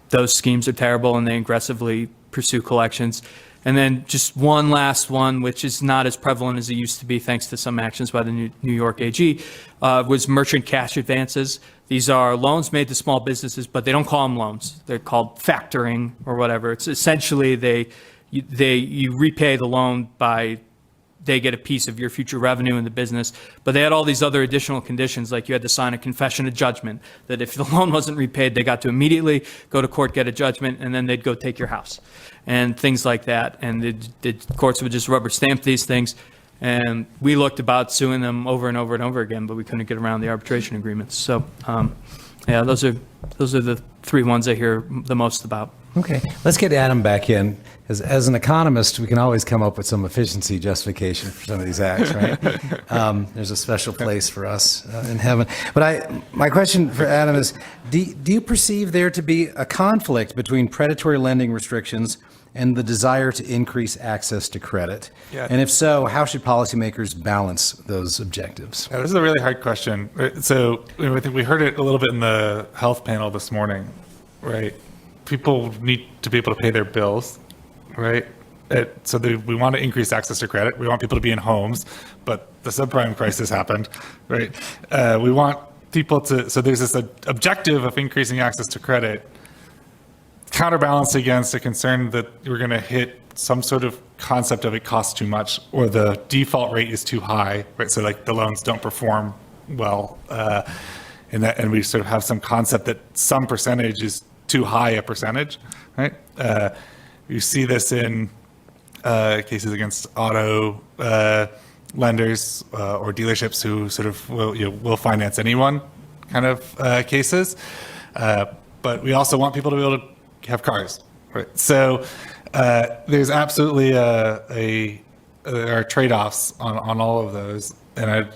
those schemes are terrible, and they aggressively pursue collections. And then just one last one, which is not as prevalent as it used to be, thanks to some actions by the New York AG, was merchant cash advances. These are loans made to small businesses, but they don't call them loans. They're called factoring or whatever. It's essentially you repay the loan by they get a piece of your future revenue in the business. But they had all these other additional conditions, like you had to sign a confession of judgment, that if the loan wasn't repaid, they got to immediately go to court, get a judgment, and then they'd go take your house and things like that. And the courts would just rubber stamp these things. And we looked about suing them over and over and over again, but we couldn't get around the arbitration agreements. So, those are the 3 ones I hear the most about. Okay, let's get Adam back in. As an economist, we can always come up with some efficiency justification for some of these acts, right? There's a special place for us in heaven. But my question for Adam is, do you perceive there to be a conflict between predatory lending restrictions and the desire to increase access to credit? Yeah. And if so, how should policymakers balance those objectives? Yeah, this is a really hard question. Right? So I think we heard it a little bit in the health panel this morning, right? People need to be able to pay their bills, right? We want to increase access to credit. We want people to be in homes, but the subprime crisis happened, right? We want people to, so there's this objective of increasing access to credit, counterbalanced against a concern that we're going to hit some sort of concept of it costs too much or the default rate is too high, right? So like the loans don't perform well, and we sort of have some concept that some percentage is too high a percentage, right? You see this in cases against auto lenders or dealerships who sort of will finance anyone kind of cases. But we also want people to be able to have cars, right? So there's absolutely there are trade-offs on all of those, and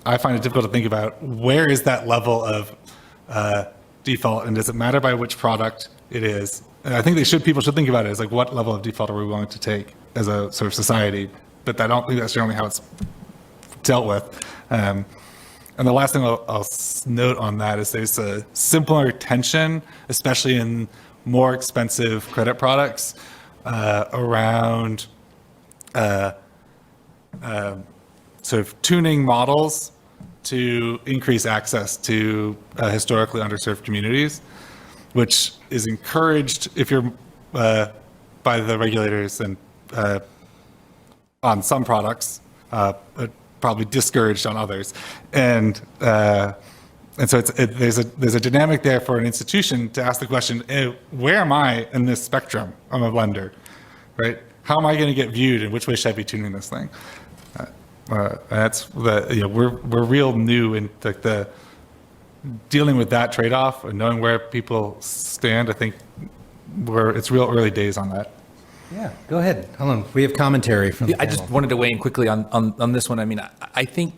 I find it difficult to think about where is that level of default, and does it matter by which product it is? And I think people should think about it as like, what level of default are we willing to take as a sort of society? But I don't think that's generally how it's dealt with. And the last thing I'll note on that is there's a simpler tension, especially in more expensive credit products, around sort of tuning models to increase access to historically underserved communities, which is encouraged if you're by the regulators and on some products, but probably discouraged on others, and so there's a dynamic there for an institution to ask the question: where am I in this spectrum? I'm a lender, right? How am I going to get viewed, and which way should I be tuning this thing? That's we're real new in the dealing with that trade-off and knowing where people stand. I think it's real early days on that. Yeah, go ahead. Hold on. We have commentary from the I just panel. wanted to weigh in quickly on this one. I mean, I think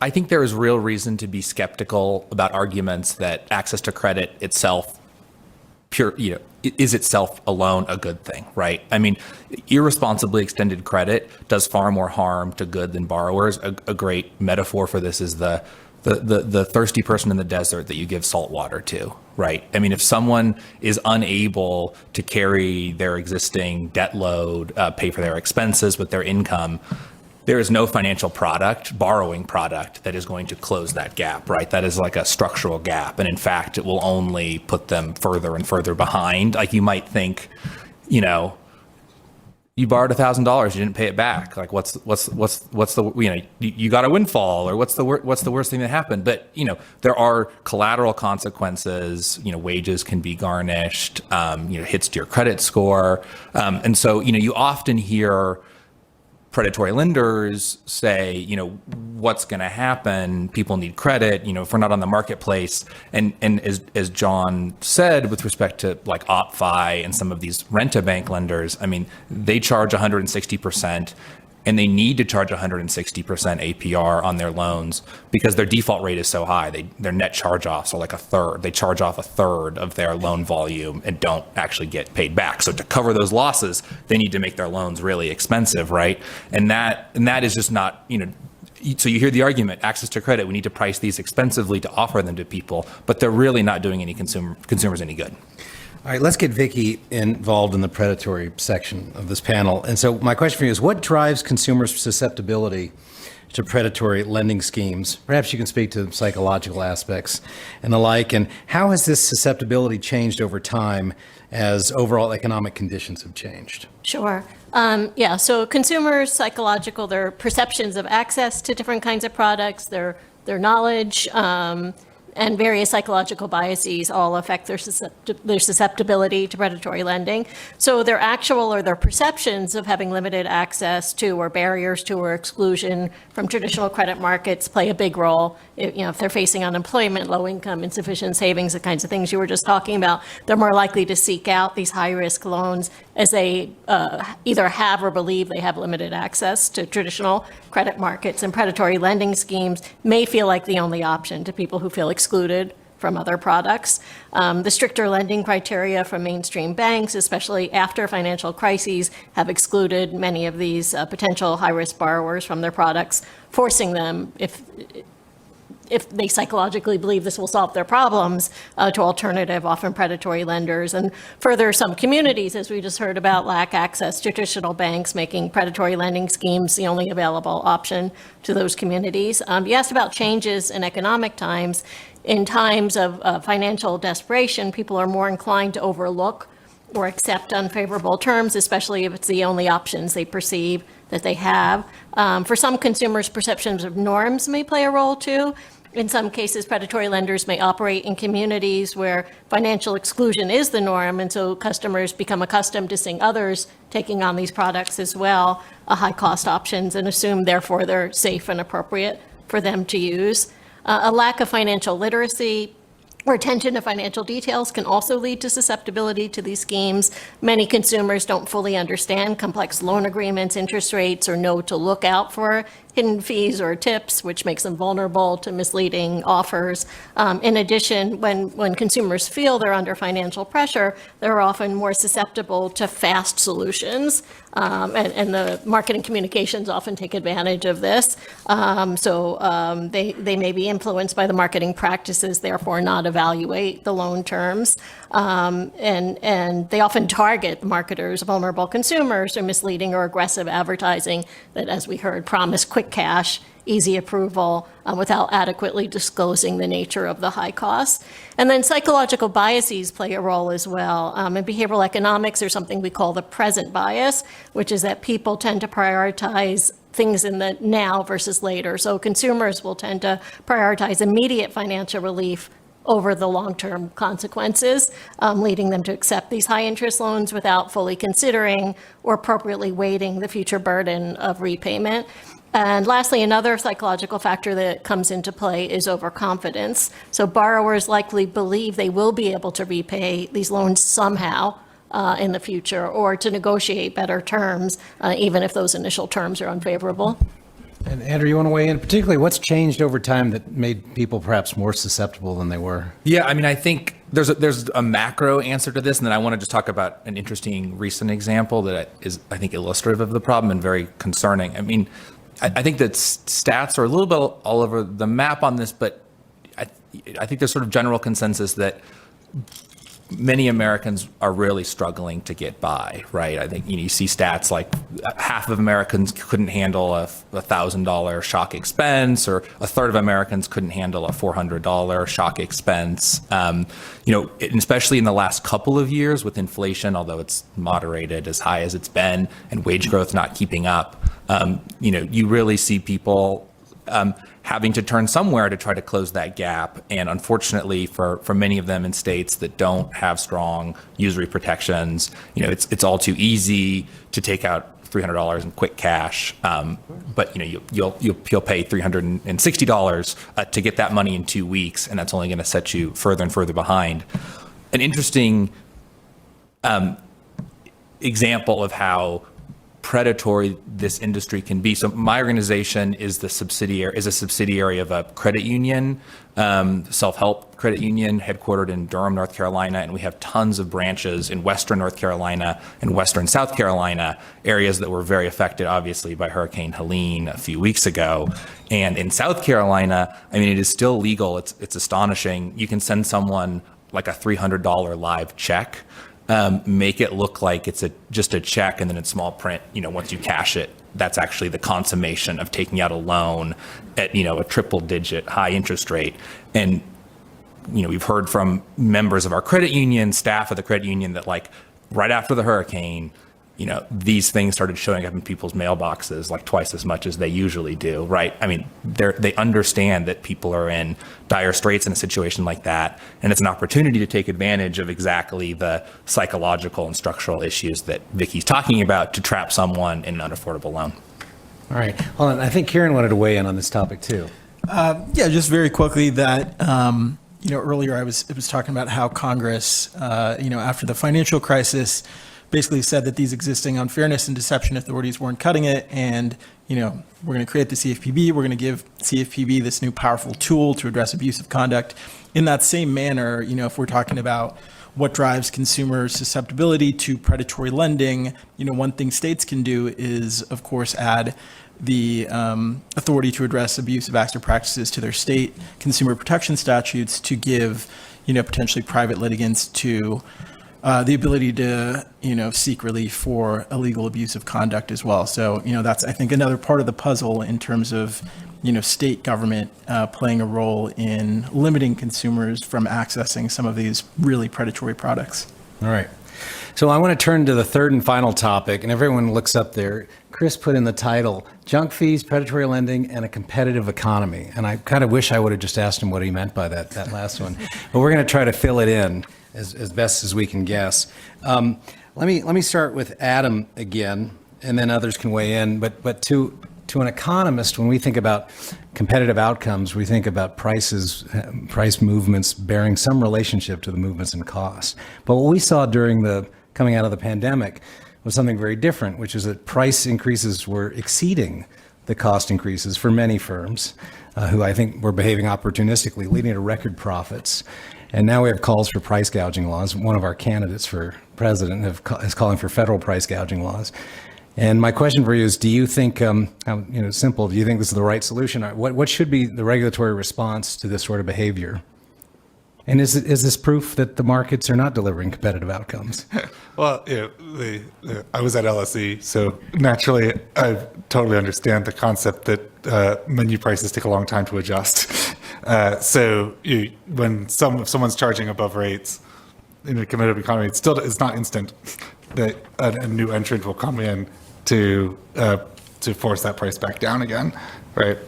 there is real reason to be skeptical about arguments that access to credit itself, is itself alone a good thing, right? I mean, irresponsibly extended credit does far more harm to good than borrowers. A great metaphor for this is the thirsty person in the desert that you give salt water to, right? I mean, if someone is unable to carry their existing debt load, pay for their expenses with their income, there is no financial borrowing product that is going to close that gap, right? That is like a structural gap. And in fact, it will only put them further and further behind. Like you might think, you borrowed $1,000, you didn't pay it back. Like what's the, you got a windfall, or what's the worst thing that happened? But, there are collateral consequences, wages can be garnished, hits to your credit score. And so, you often hear predatory lenders say, what's going to happen? People need credit, if we're not on the marketplace. And as John said, with respect to like OppFi and some of these rent-a-bank lenders, I mean, they charge 160%, and they need to charge 160% APR on their loans because their default rate is so high. Their net charge-offs are like a third. They charge off a third of their loan volume and don't actually get paid back. So to cover those losses, they need to make their loans really expensive, right? And that is just not, so you hear the argument, access to credit, we need to price these expensively to offer them to people, but they're really not doing any consumers any good. All right, let's get Vicki involved in the predatory section of this panel. And so my question for you is, what drives consumers' susceptibility to predatory lending schemes? Perhaps you can speak to psychological aspects and the like. And how has this susceptibility changed over time as overall economic conditions have changed? Sure. So consumers' psychological, their perceptions of access to different kinds of products, their knowledge, and various psychological biases all affect their susceptibility to predatory lending. So their actual or their perceptions of having limited access to, or barriers to, or exclusion from traditional credit markets play a big role. If they're facing unemployment, low income, insufficient savings, the kinds of things you were just talking about, they're more likely to seek out these high-risk loans as they either have or believe they have limited access to traditional credit markets. And predatory lending schemes may feel like the only option to people who feel excluded from other products. The stricter lending criteria from mainstream banks, especially after financial crises, have excluded many of these potential high-risk borrowers from their products, forcing them, if they psychologically believe this will solve their problems, to alternative, often predatory lenders. And further, some communities, as we just heard about, lack access to traditional banks, making predatory lending schemes the only available option to those communities. You asked about changes in economic times. In times of financial desperation, people are more inclined to overlook or accept unfavorable terms, especially if it's the only options they perceive that they have. For some consumers, perceptions of norms may play a role too. In some cases, predatory lenders may operate in communities where financial exclusion is the norm, and so customers become accustomed to seeing others taking on these products as well, high-cost options, and assume, therefore, they're safe and appropriate for them to use. A lack of financial literacy or attention to financial details can also lead to susceptibility to these schemes. Many consumers don't fully understand complex loan agreements, interest rates, or know to look out for hidden fees or tips, which makes them vulnerable to misleading offers. In addition, when consumers feel they're under financial pressure, they're often more susceptible to fast solutions, and the marketing communications often take advantage of this. They may be influenced by the marketing practices, therefore not evaluate the loan terms. And they often target marketers, vulnerable consumers, through misleading or aggressive advertising that, as we heard, promise quick cash, easy approval, without adequately disclosing the nature of the high costs. And then psychological biases play a role as well. In behavioral economics, there's something we call the present bias, which is that people tend to prioritize things in the now versus later. So consumers will tend to prioritize immediate financial relief over the long-term consequences, leading them to accept these high-interest loans without fully considering or appropriately weighting the future burden of repayment. And lastly, another psychological factor that comes into play is overconfidence. So borrowers likely believe they will be able to repay these loans somehow in the future, or to negotiate better terms, even if those initial terms are unfavorable. And Andrew, you want to weigh in? Particularly, what's changed over time that made people perhaps more susceptible than they were? Yeah, I mean, I think there's a macro answer to this, and then I want to just talk about an interesting recent example that is, I think, illustrative of the problem and very concerning. I mean, I think that stats are a little bit all over the map on this, but I think there's sort of general consensus that many Americans are really struggling to get by, right? I think you see stats like half of Americans couldn't handle a $1,000 shock expense, or a third of Americans couldn't handle a $400 shock expense. And especially in the last couple of years with inflation, although it's moderated as high as it's been, and wage growth not keeping up, you really see people having to turn somewhere to try to close that gap. And unfortunately, for many of them in states that don't have strong usury protections, it's all too easy to take out $300 in quick cash. But you'll pay $360 to get that money in 2 weeks, and that's only going to set you further and further behind. An interesting example of how predatory this industry can be. So my organization is a subsidiary of a credit union, self-help credit union headquartered in Durham, North Carolina, and we have tons of branches in Western North Carolina and Western South Carolina, areas that were very affected, obviously, by Hurricane Helene a few weeks ago. And in South Carolina, I mean, it is still legal. It's astonishing. You can send someone like a $300 live check. Make it look like it's just a check, and then in small print, once you cash it, that's actually the consummation of taking out a loan at, a triple-digit high interest rate. And, we've heard from members of our credit union, staff of the credit union, that like right after the hurricane, these things started showing up in people's mailboxes like twice as much as they usually do, right? I mean, they understand that people are in dire straits in a situation like that, and it's an opportunity to take advantage of exactly the psychological and structural issues that Vicki's talking about to trap someone in an unaffordable loan. All right. Hold on. I think Kiren wanted to weigh in on this topic too. Yeah, just very quickly that, earlier I was talking about how Congress, after the financial crisis, basically said that these existing unfairness and deception authorities weren't cutting it, and we're going to create the CFPB. We're going to give CFPB this new powerful tool to address abusive conduct. In that same manner, if we're talking about what drives consumer susceptibility to predatory lending, one thing states can do is, of course, add the authority to address abusive acts or practices to their state consumer protection statutes to give, potentially private litigants to the ability to, seek relief for illegal abusive conduct as well. So, that's, I think, another part of the puzzle in terms of, state government playing a role in limiting consumers from accessing some of these really predatory products. All right. So I want to turn to the third and final topic, and everyone looks up there. Chris put in the title, Junk Fees, Predatory Lending, and a Competitive Economy. And I kind of wish I would have just asked him what he meant by that last one. But we're going to try to fill it in as best as we can guess. Let me start with Adam again, and then others can weigh in. But to an economist, when we think about competitive outcomes, we think about price movements bearing some relationship to the movements in costs. But what we saw during the coming out of the pandemic was something very different, which is that price increases were exceeding the cost increases for many firms who I think were behaving opportunistically, leading to record profits. And now we have calls for price gouging laws. One of our candidates for president is calling for federal price gouging laws. And my question for you is, do you think, simple, do you think this is the right solution? What should be the regulatory response to this sort of behavior? And is this proof that the markets are not delivering competitive outcomes? Well, I was at LSE, so naturally I totally understand the concept that menu prices take a long time to adjust. When someone's charging above rates in a competitive economy, it's not instant that a new entrant will come in to force that price back down again, right?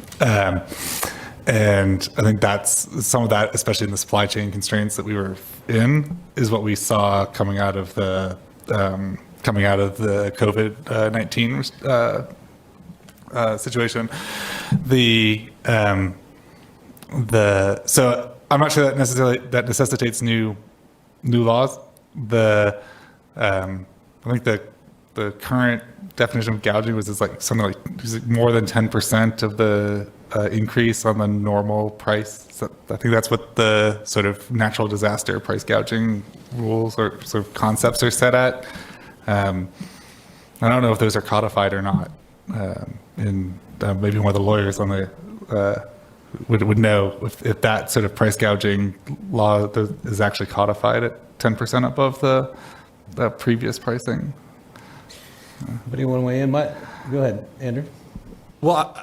And I think that's some of that, especially in the supply chain constraints that we were in, is what we saw coming out of the COVID-19 situation. So I'm not sure that necessitates new laws. I think the current definition of gouging was something like more than 10% of the increase on the normal price. So I think that's what the sort of natural disaster price gouging rules or sort of concepts are set at. I don't know if those are codified or not. And maybe one of the lawyers on the would know if that sort of price gouging law is actually codified at 10% above the previous pricing. Anybody want to weigh in? Go ahead, Andrew. Well,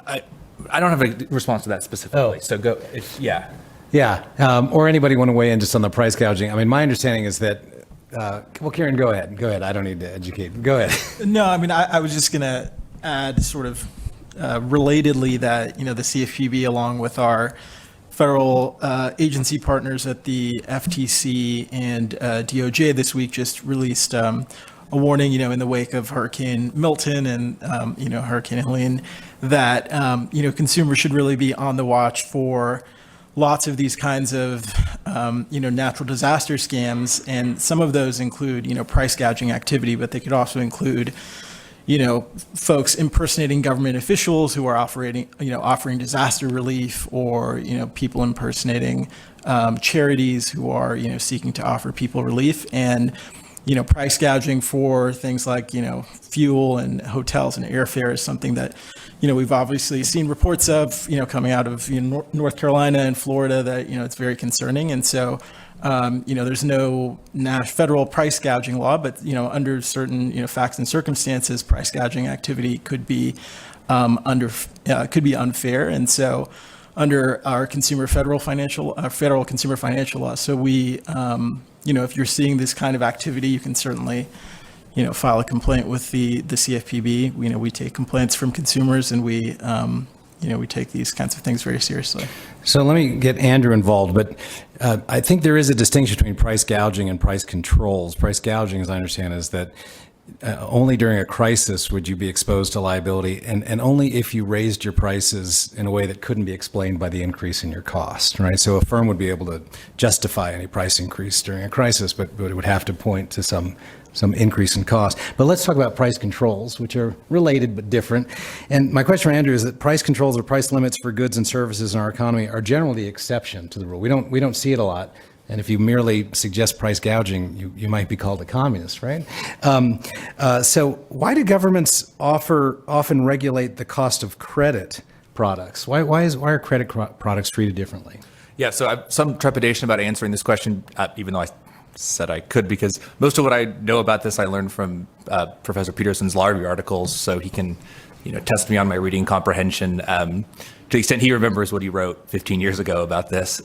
I don't have a response to that specifically. So go, yeah. Yeah, or anybody want to weigh in just on the price gouging? I mean, my understanding is that, Kiren, go ahead. I don't need to educate. Go ahead. No, I mean, I was just going to add sort of relatedly that, the CFPB, along with our federal agency partners at the FTC and DOJ this week, just released a warning, in the wake of Hurricane Milton and, Hurricane Helene, that, consumers should really be on the watch for lots of these kinds of, natural disaster scams. And some of those include, price gouging activity, but they could also include, folks impersonating government officials who are offering disaster relief, or, people impersonating charities who are, seeking to offer people relief. And price gouging for things like, fuel and hotels and airfare is something that, we've obviously seen reports of, coming out of North Carolina and Florida that, it's very concerning. And so, there's no federal price gouging law, but, under certain, facts and circumstances, price gouging activity could be unfair. And so under our federal consumer financial law. So we, if you're seeing this kind of activity, you can certainly, file a complaint with the CFPB. We take complaints from consumers, and we take these kinds of things very seriously. So let me get Andrew involved, but I think there is a distinction between price gouging and price controls. Price gouging, as I understand, is that only during a crisis would you be exposed to liability, and only if you raised your prices in a way that couldn't be explained by the increase in your cost, right? So a firm would be able to justify any price increase during a crisis, but it would have to point to some increase in cost. But let's talk about price controls, which are related but different. And my question for Andrew is that price controls or price limits for goods and services in our economy are generally the exception to the rule. We don't see it a lot. And if you merely suggest price gouging, you might be called a communist, right? So why do governments often regulate the cost of credit products? Why are credit products treated differently? Yeah, so I have some trepidation about answering this question, even though I said I could, because most of what I know about this I learned from Professor Peterson's law review articles, so he can test me on my reading comprehension to the extent he remembers what he wrote 15 years ago about this.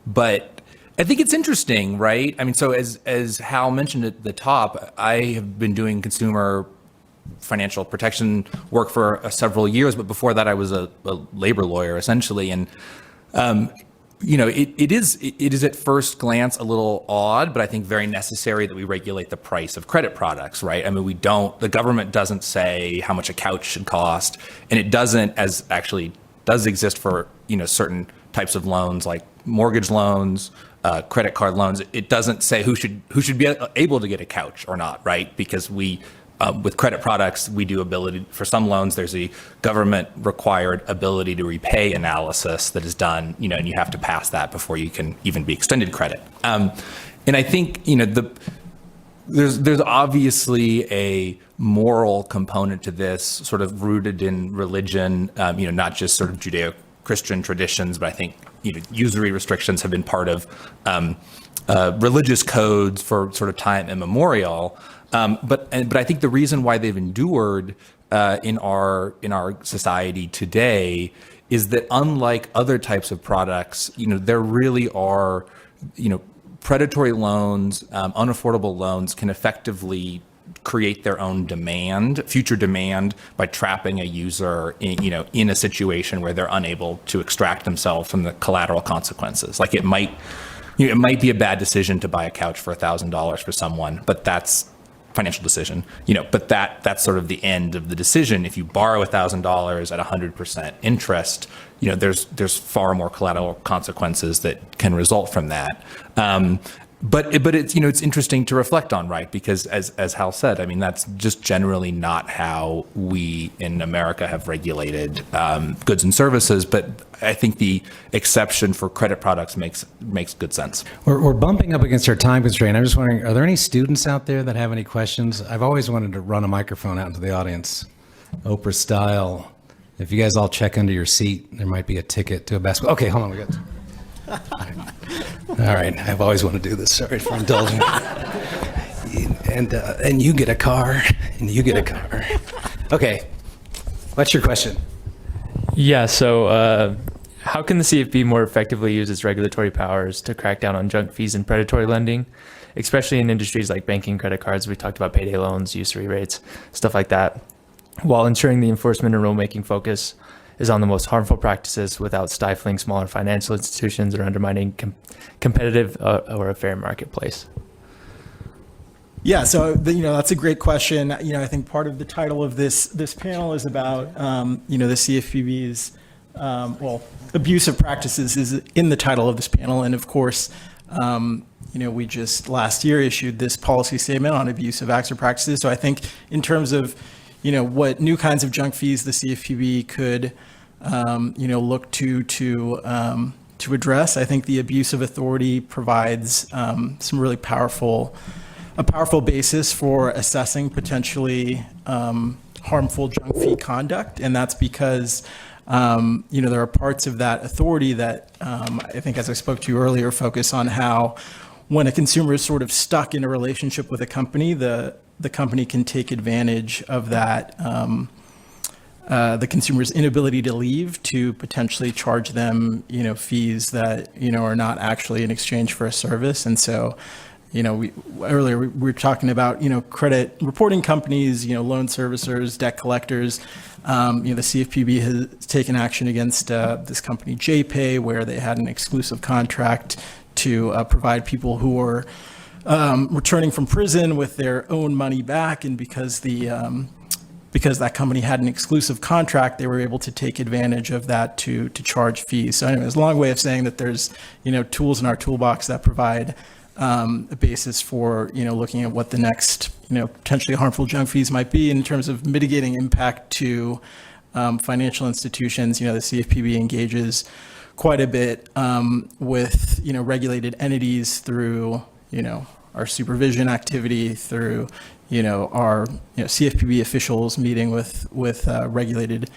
But I think it's interesting, right? I mean, so as Hal mentioned at the top, I have been doing consumer financial protection work for several years, but before that I was a labor lawyer essentially. And, it is at first glance a little odd, but I think very necessary that we regulate the price of credit products, right? I mean, the government doesn't say how much a couch should cost, and it doesn't, as actually does exist for, certain types of loans like mortgage loans, credit card loans. It doesn't say who should be able to get a couch or not, right? Because with credit products, we do ability for some loans. There's a government required ability to repay analysis that is done, and you have to pass that before you can even be extended credit. And I think there's obviously a moral component to this, sort of rooted in religion, not just sort of Judeo-Christian traditions, but I think usury restrictions have been part of religious codes for sort of time immemorial. But I think the reason why they've endured in our society today is that unlike other types of products, there really are predatory loans, unaffordable loans can effectively create their own future demand, by trapping a user in a situation where they're unable to extract themselves from the collateral consequences. Like it might be a bad decision to buy a couch for $1,000 for someone, but that's financial decision, but that's sort of the end of the decision. If you borrow $1,000 at 100% interest, there's far more collateral consequences that can result from that. But it's it's interesting to reflect on, right? Because as Hal said, I mean, that's just generally not how we in America have regulated goods and services. But I think the exception for credit products makes good sense. We're bumping up against our time constraint. I'm just wondering, are there any students out there that have any questions? I've always wanted to run a microphone out into the audience, Oprah style. If you guys all check under your seat, there might be a ticket to a basketball. Okay, hold on, we got. All right, I've always wanted to do this. Sorry for indulging. And you get a car, and you get a car. Okay, what's your question? Yeah, so how can the CFPB more effectively use its regulatory powers to crack down on junk fees and predatory lending, especially in industries like banking, credit cards? We talked about payday loans, usury rates, stuff like that, while ensuring the enforcement and rulemaking focus is on the most harmful practices without stifling smaller financial institutions or undermining competitive or a fair marketplace? Yeah, so that's a great question. I think part of the title of this panel is about the CFPB's abusive practices is in the title of this panel, and of course, we just last year issued this policy statement on abusive acts or practices. So I think in terms of what new kinds of junk fees the CFPB could look to address, I think the abuse of authority provides some really powerful basis for assessing potentially harmful junk fee conduct, and that's because there are parts of that authority that I think, as I spoke to you earlier, focus on how when a consumer is sort of stuck in a relationship with a company, the company can take advantage of that, the consumer's inability to leave, to potentially charge them, fees that, are not actually in exchange for a service. And so, earlier we were talking about, credit reporting companies, loan servicers, debt collectors. The CFPB has taken action against this company, JPay, where they had an exclusive contract to provide people who were returning from prison with their own money back, and because that company had an exclusive contract, they were able to take advantage of that to charge fees. So anyway, it's a long way of saying that there's, tools in our toolbox that provide a basis for, looking at what the next, potentially harmful junk fees might be in terms of mitigating impact to financial institutions. The CFPB engages quite a bit with, regulated entities through, our supervision activity, through, our CFPB officials meeting with regulated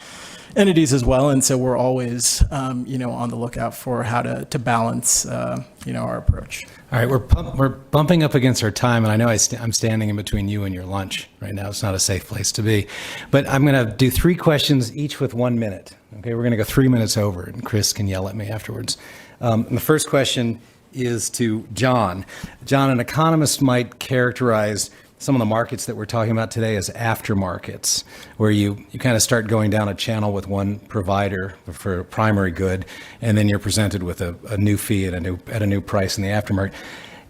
entities as well. And so we're always, on the lookout for how to balance, our approach. All right, we're bumping up against our time, and I know I'm standing in between you and your lunch right now. It's not a safe place to be. But I'm going to do 3 questions, each with 1 minute. Okay, we're going to go 3 minutes over, and Chris can yell at me afterwards. And the first question is to John. John, an economist might characterize some of the markets that we're talking about today as aftermarkets, where you kind of start going down a channel with one provider for a primary good, and then you're presented with a new fee at a new price in the aftermarket.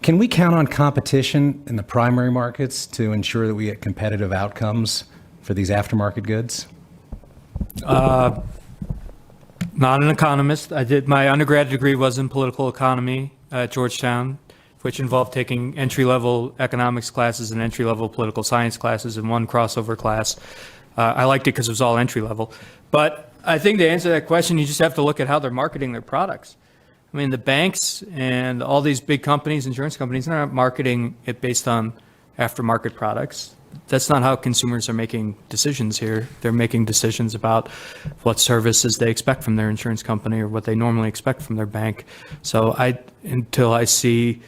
Can we count on competition in the primary markets to ensure that we get competitive outcomes for these aftermarket goods? Not an economist. My undergrad degree was in political economy at Georgetown, which involved taking entry-level economics classes and entry-level political science classes in one crossover class. I liked it because it was all entry-level. But I think to answer that question, you just have to look at how they're marketing their products. I mean, the banks and all these big companies, insurance companies, they're not marketing it based on aftermarket products. That's not how consumers are making decisions here. They're making decisions about what services they expect from their insurance company or what they normally expect from their bank. So until I see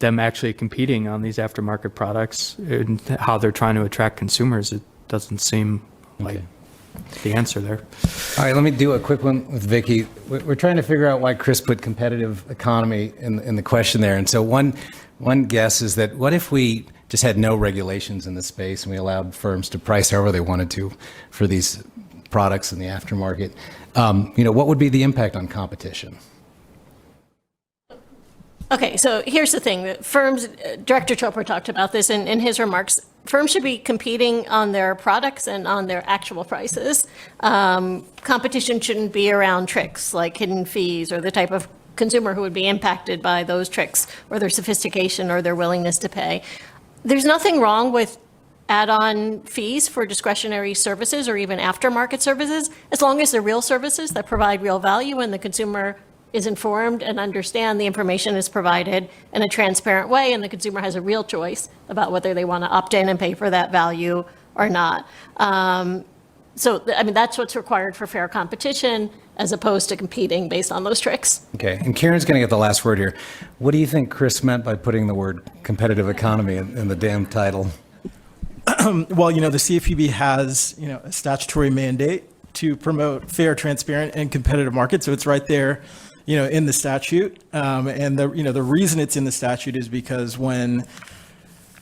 them actually competing on these aftermarket products and how they're trying to attract consumers, it doesn't seem like the answer there. All right, let me do a quick one with Vicki. We're trying to figure out why Chris put competitive economy in the question there. And so one guess is that what if we just had no regulations in the space and we allowed firms to price however they wanted to for these products in the aftermarket? What would be the impact on competition? Okay, so here's the thing. Firms, Director Chopra talked about this in his remarks. Firms should be competing on their products and on their actual prices. Competition shouldn't be around tricks like hidden fees or the type of consumer who would be impacted by those tricks or their sophistication or their willingness to pay. There's nothing wrong with add-on fees for discretionary services or even aftermarket services, as long as they're real services that provide real value and the consumer is informed and understand the information is provided in a transparent way, and the consumer has a real choice about whether they want to opt in and pay for that value or not. That's what's required for fair competition, as opposed to competing based on those tricks. Okay, and Kiren's going to get the last word here. What do you think Chris meant by putting the word competitive economy in the damn title? Well, the CFPB has, a statutory mandate to promote fair, transparent, and competitive markets. So it's right there, in the statute. And the reason it's in the statute is because when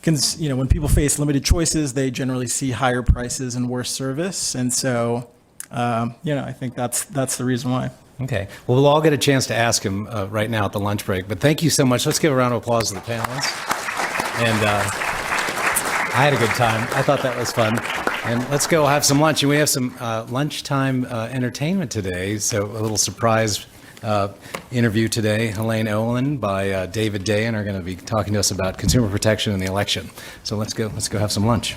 people face limited choices, they generally see higher prices and worse service. And so, I think that's the reason why. Okay. Well, we'll all get a chance to ask him right now at the lunch break. But thank you so much. Let's give a round of applause to the panelists. And I had a good time. I thought that was fun. And let's go have some lunch. And we have some lunchtime entertainment today. So a little surprise interview today. Helene Owen by David Dayen are going to be talking to us about consumer protection in the election. So let's go have some lunch.